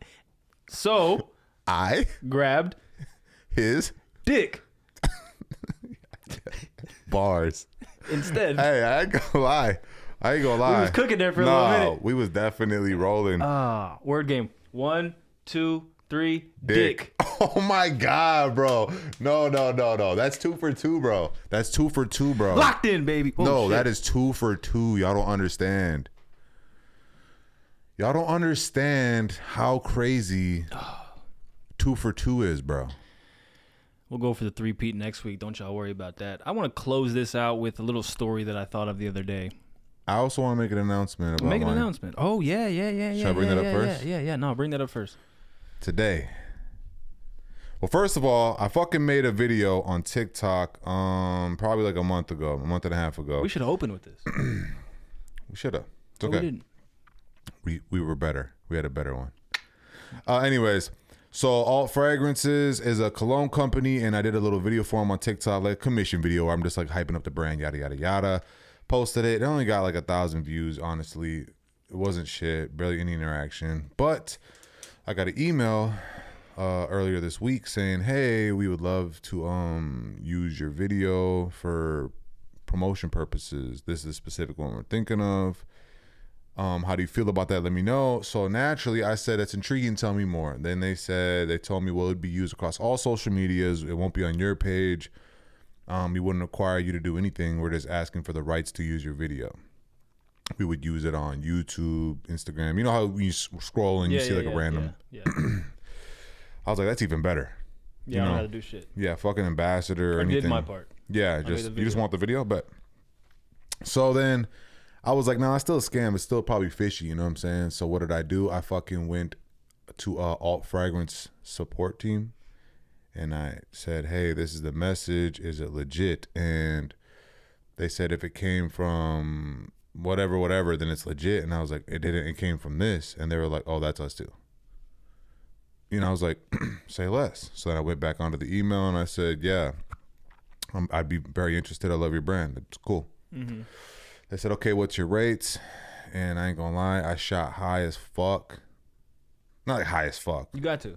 So I grabbed his dick bars. instead. Hey, I ain't gonna lie. We was cooking there for a little minute. We was definitely rolling. Word game. 1, 2, 3. Dick. Oh my God, bro. No. That's 2 for 2, bro. That's 2 for 2, bro. Locked in, baby. Oh, no, shit. that is 2 for 2. Y'all don't understand. Y'all don't understand how crazy 2 for 2 is, bro. We'll go for the 3-peat next week. Don't y'all worry about that. I want to close this out with a little story that I thought of the other day. I also want to make an announcement about Make an announcement. Oh, yeah. Should I bring that up first? Yeah. No, bring that up first. Today. Well, first of all, I fucking made a video on TikTok probably like a month and a half ago. We should have opened with this. We should have. It's Okay. okay. We were better. We had a better one. Anyways, so Alt Fragrances is a cologne company, and I did a little video for them on TikTok, like a commission video where I'm just like hyping up the brand, yada, yada, yada. Posted it. It only got like 1,000 views, honestly. It wasn't shit, barely any interaction. But I got an email earlier this week saying, hey, we would love to use your video for promotion purposes. This is a specific one we're thinking of. How do you feel about that? Let me know. So naturally, I said, it's intriguing. Tell me more. Then they told me, well, it'd be used across all social medias. It won't be on your page. We wouldn't require you to do anything. We're just asking for the rights to use your video. We would use it on YouTube, Instagram. You know how you scroll and you see like a random. Yeah. I was like, that's even better. Yeah, I don't know how to do shit. Yeah, fucking ambassador or anything. I did my part. Yeah, you just want the video, but so then I was like, nah, it's still a scam. It's still probably fishy, you know what I'm saying? So what did I do? I fucking went to Alt Fragrance support team and I said, hey, this is the message. Is it legit? And they said if it came from whatever, then it's legit. And I was like, it didn't. It came from this. And they were like, oh, that's us too. You know, I was like, say less. So then I went back onto the email and I said, yeah, I'd be very interested. I love your brand. It's cool. Mm-hmm. They said, okay, what's your rates? And I ain't gonna lie, I shot high as fuck. Not like high as fuck. You got to.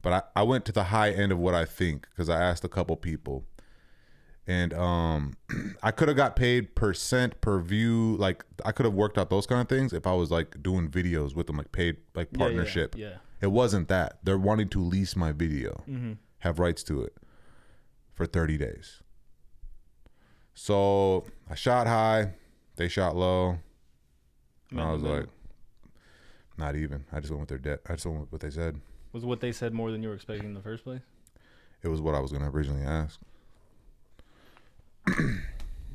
But I went to the high end of what I think because I asked a couple people. And I could have got paid percent per view. Like I could have worked out those kind of things if I was like doing videos with them, like paid, like partnership. Yeah. It wasn't that. They're wanting to lease my video, have rights to it for 30 days. So I shot high. They shot low. And I was like, not even. I just went with their debt. I just went with what they said. Was what they said more than you were expecting in the first place? It was what I was going to originally ask.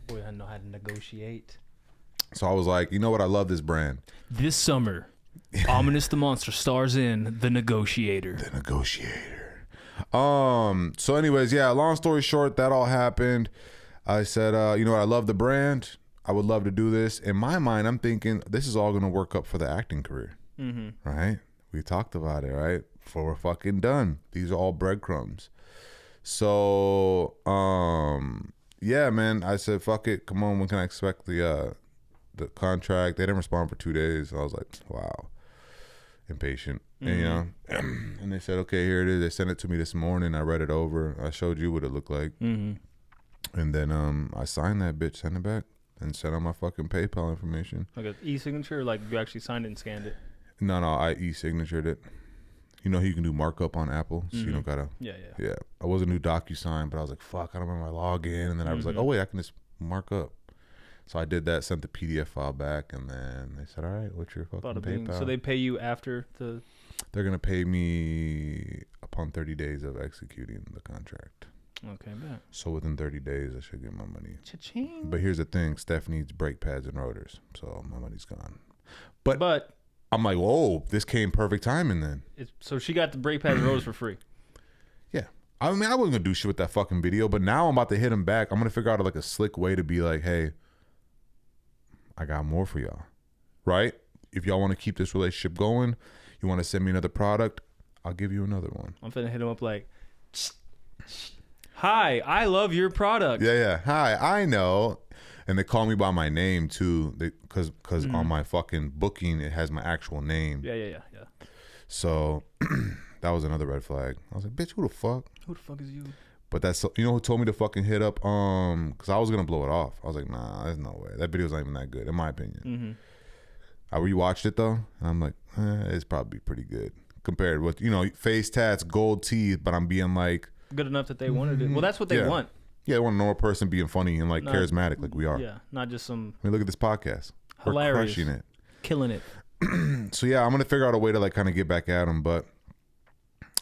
Boy, I know how to negotiate. So I was like, you know what? I love this brand. This summer, Ominous the Monster stars in The Negotiator. The Negotiator. So anyways, yeah, long story short, that all happened. I said, you know what? I love the brand. I would love to do this. In my mind, I'm thinking this is all going to work up for the acting career. Mm-hmm. Right? We talked about it, right? Before we're fucking done. These are all breadcrumbs. So, yeah, man. I said, fuck it. Come on. When can I expect the contract? They didn't respond for 2 days. I was like, wow. Impatient. Mm-hmm. And, you know, and they said, okay, here it is. They sent it to me this morning. I read it over. I showed you what it looked like. Mm-hmm. And then I signed that bitch, sent it back, and sent out my fucking PayPal information. Like an e-signature, or like you actually signed it and scanned it? No, I e-signatured it. You know how you can do markup on Apple, so you don't gotta. Yeah. I was a new DocuSign, but I was like, fuck, I don't remember my login, and then I was like, oh wait, I can just mark up. So I did that, sent the PDF file back, and then they said, all right, what's your fucking PayPal? So they pay you after the. They're gonna pay me upon 30 days of executing the contract. Okay, bet. So within 30 days, I should get my money. Cha-ching. But here's the thing: Steph needs brake pads and rotors, so my money's gone. But I'm like, whoa, this came perfect timing then. So she got the brake pads and rotors for free. Yeah, I mean, I wasn't gonna do shit with that fucking video, but now I'm about to hit him back. I'm gonna figure out like a slick way to be like, hey, I got more for y'all, right? If y'all want to keep this relationship going, you want to send me another product, I'll give you another one. I'm finna hit him up like, hi, I love your product. Yeah. Hi, I know. And they call me by my name too, because on my fucking booking it has my actual name. Yeah. So that was another red flag. I was like, bitch, who the fuck? Who the fuck is you? But that's, you know who told me to fucking hit up? Because I was gonna blow it off. I was like, nah, there's no way. That video's not even that good, in my opinion. Mm-hmm. I rewatched it though, and I'm like, it's probably pretty good compared with, you know, face tats, gold teeth, but I'm being like good enough that they wanted it. Well, that's what they want. Yeah, they want a normal person being funny and like charismatic like we are. Yeah, not just some. I mean, look at this podcast. Hilarious. We're crushing it. Killing it. So yeah, I'm gonna figure out a way to like kind of get back at them, but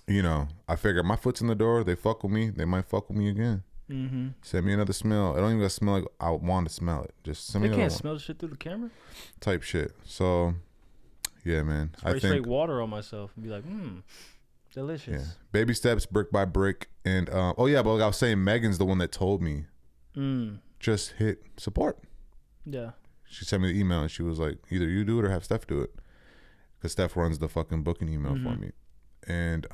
you know, I figure my foot's in the door. They fuck with me. They might fuck with me again. Mm-hmm. Send me another smell. It don't even gotta smell like I want to smell it. Just send me another one. They can't smell the shit through the camera. Type shit. So yeah, man. I think straight water on myself and be like, delicious. Yeah. Baby steps, brick by brick, and oh yeah, but like I was saying, Megan's the one that told me. Just hit support. Yeah. She sent me the email and she was like, either you do it or have Steph do it, because Steph runs the fucking booking email for me. And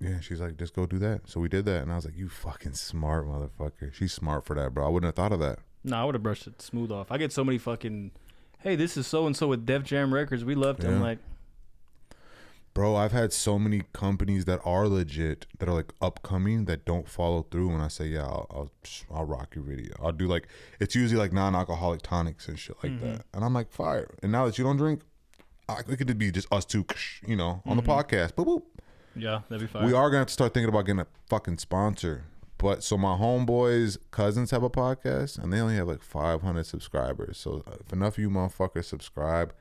yeah, she's like, just go do that. So we did that, and I was like, you fucking smart motherfucker. She's smart for that, bro. I wouldn't have thought of that. No, I would have brushed it smooth off. I get so many fucking, hey, this is so and so with Def Jam Records. We loved him. Like, Bro, I've had so many companies that are legit, that are like upcoming, that don't follow through when I say, yeah, I'll rock your video. I'll do like, it's usually like non-alcoholic tonics and shit like that. And I'm like, fire. And now that you don't drink, it could be just us two, you know, on the podcast. Boop, boop. Yeah, that'd be fire. We are going to have to start thinking about getting a fucking sponsor. But so my homeboys' cousins have a podcast, and they only have like 500 subscribers. So if enough of you motherfuckers subscribe,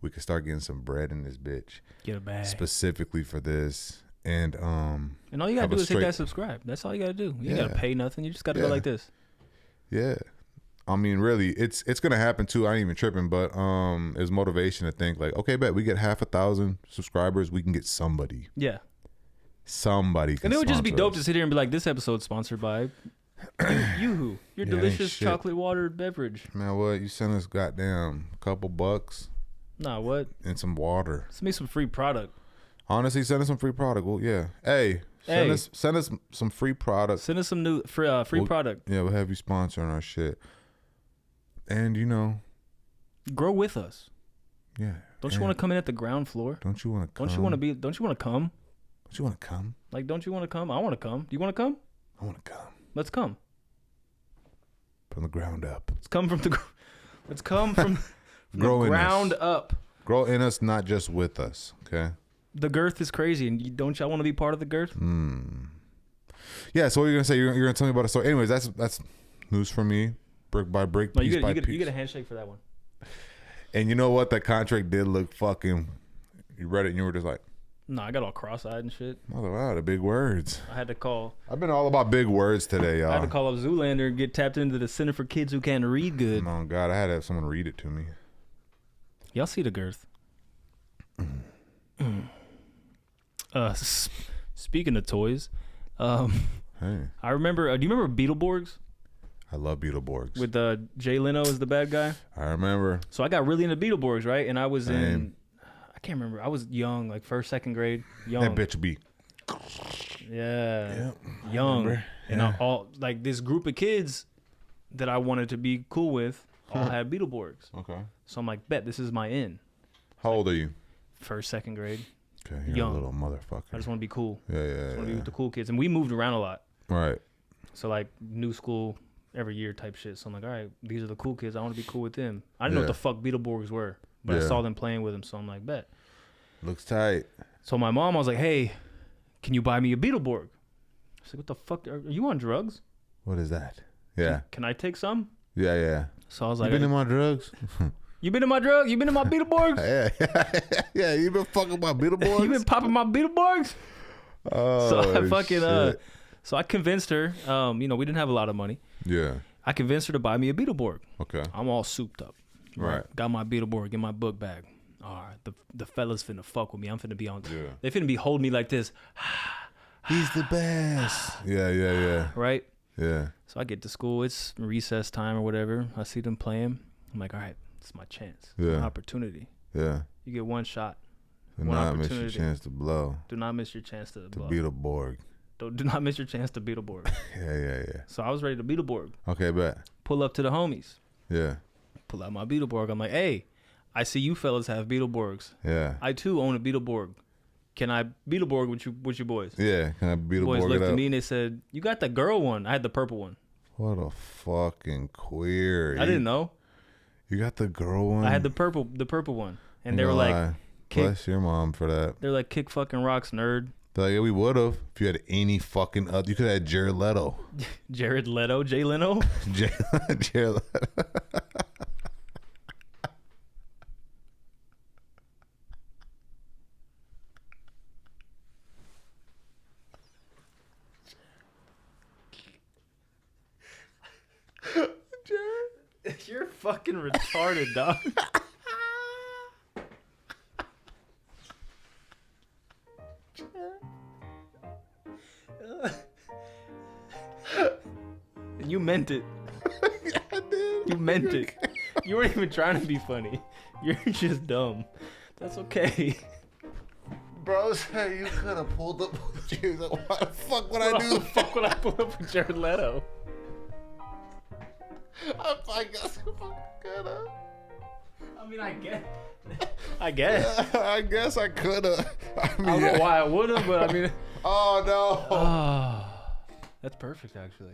we can start getting some bread in this bitch. Get a bag. Specifically for this. And all you gotta do is hit that subscribe. That's all you gotta do. You gotta pay nothing. You just gotta go like this. Yeah. I mean, really, it's gonna happen too. I ain't even tripping, but it's motivation to think like, okay, bet we get 500,000 subscribers, we can get somebody. Yeah. Somebody can. And it would just be dope us. to sit here and be like, this episode's sponsored by Yoo-hoo, your delicious chocolate watered beverage. Man, what? You send us goddamn couple bucks. Nah, what? And some water. Send me some free product. Honestly, send us some free product. Well, yeah. Hey, send us some free product. Send us some new free product. Yeah, we'll have you sponsoring our shit. And you know, grow with us. Yeah. Don't you want to come in at the ground floor? Don't you want to come? Don't you want to come? Don't you want to come? Like, don't you want to come? I want to come. Do you want to come? I want to come. Let's come. From the ground up. Let's come from the ground up. Grow in us, not just with us. Okay. The girth is crazy, and don't y'all want to be part of the girth? Yeah. So what are you gonna say? You're gonna tell me about a story. Anyways, that's news for me. Brick by brick, piece by piece. You get a handshake for that one. And you know what? That contract did look fucking. You read it and you were just like, no, I got all cross-eyed and shit. Wow, the big words. I had to call. I've been all about big words today, y'all. I had to call up Zoolander and get tapped into the Center for Kids Who Can't Read Good. Oh God, I had to have someone read it to me. Y'all see the girth. Speaking of toys, hey, I remember. Do you remember Beetleborgs? I love Beetleborgs. With Jay Leno as the bad guy. I remember. So I got really into Beetleborgs, right? And I was I can't remember. I was young, like first, second grade. Young. That bitch be. Yeah. Young. And all like this group of kids that I wanted to be cool with all had Beetleborgs. Okay. So I'm like, bet this is my in. How old are you? First, second grade. Okay, you're young. A little motherfucker. I just want to be cool. Yeah. I just want to be with the cool kids. And we moved around a lot. Right. So like new school every year type shit. So I'm like, all right, these are the cool kids. I want to be cool with them. I didn't know what the fuck Beetleborgs were, but I saw them playing with them. So I'm like, bet. Looks tight. So my mom, I was like, hey, can you buy me a Beetleborg? She's like, what the fuck? Are you on drugs? What is that? Yeah. Can I take some? Yeah. So I was like, you been in my drugs? You been in my drug? You been in my Beetleborgs? Yeah. You been fucking my Beetleborgs? You been popping my Beetleborgs? Oh, so I fucking shit. So I convinced her. We didn't have a lot of money. Yeah. I convinced her to buy me a Beetleborg. Okay. I'm all souped up. Right. Got my Beetleborg in my book bag. All right. The fellas finna fuck with me. I'm finna be on. Yeah. They finna be holding me like this. He's the best. Yeah. Right. Yeah. So I get to school. It's recess time or whatever. I see them playing. I'm like, all right, it's my chance. It's my opportunity. Yeah. You get one shot. Do not miss your chance to blow. Do not miss your chance to blow. Beetleborg. Do not miss your chance to Beetleborg. Yeah. So I was ready to Beetleborg. Okay, bet. Pull up to the homies. Yeah. Pull out my Beetleborg. I'm like, hey, I see you fellas have Beetleborgs. Yeah. I too own a Beetleborg. Can I Beetleborg with you boys? Yeah. Can I Beetleborg boys looked it up? at me and they said, you got the girl one. I had the purple one. What a fucking queer. I didn't know. You got the girl one? I had the purple one. And they were like, bless your mom for that. They're like, kick fucking rocks, nerd. They're like, yeah, we would have if you had any fucking other. You could have had Jared Leto. Jared Leto? Jay Leno? Jared Leto. Jared? You're fucking retarded, dog. You meant it. Yeah, I did. You meant it. You weren't even trying to be funny. You're just dumb. That's okay. Bro, say you could have pulled up with you. Why the fuck would I do? Why the fuck would I pull up with Jared Leto? I guess I fucking could have. I mean, I get I guess. I guess I could have. I don't know why I would have, but I mean. Oh no. Oh, that's perfect, actually.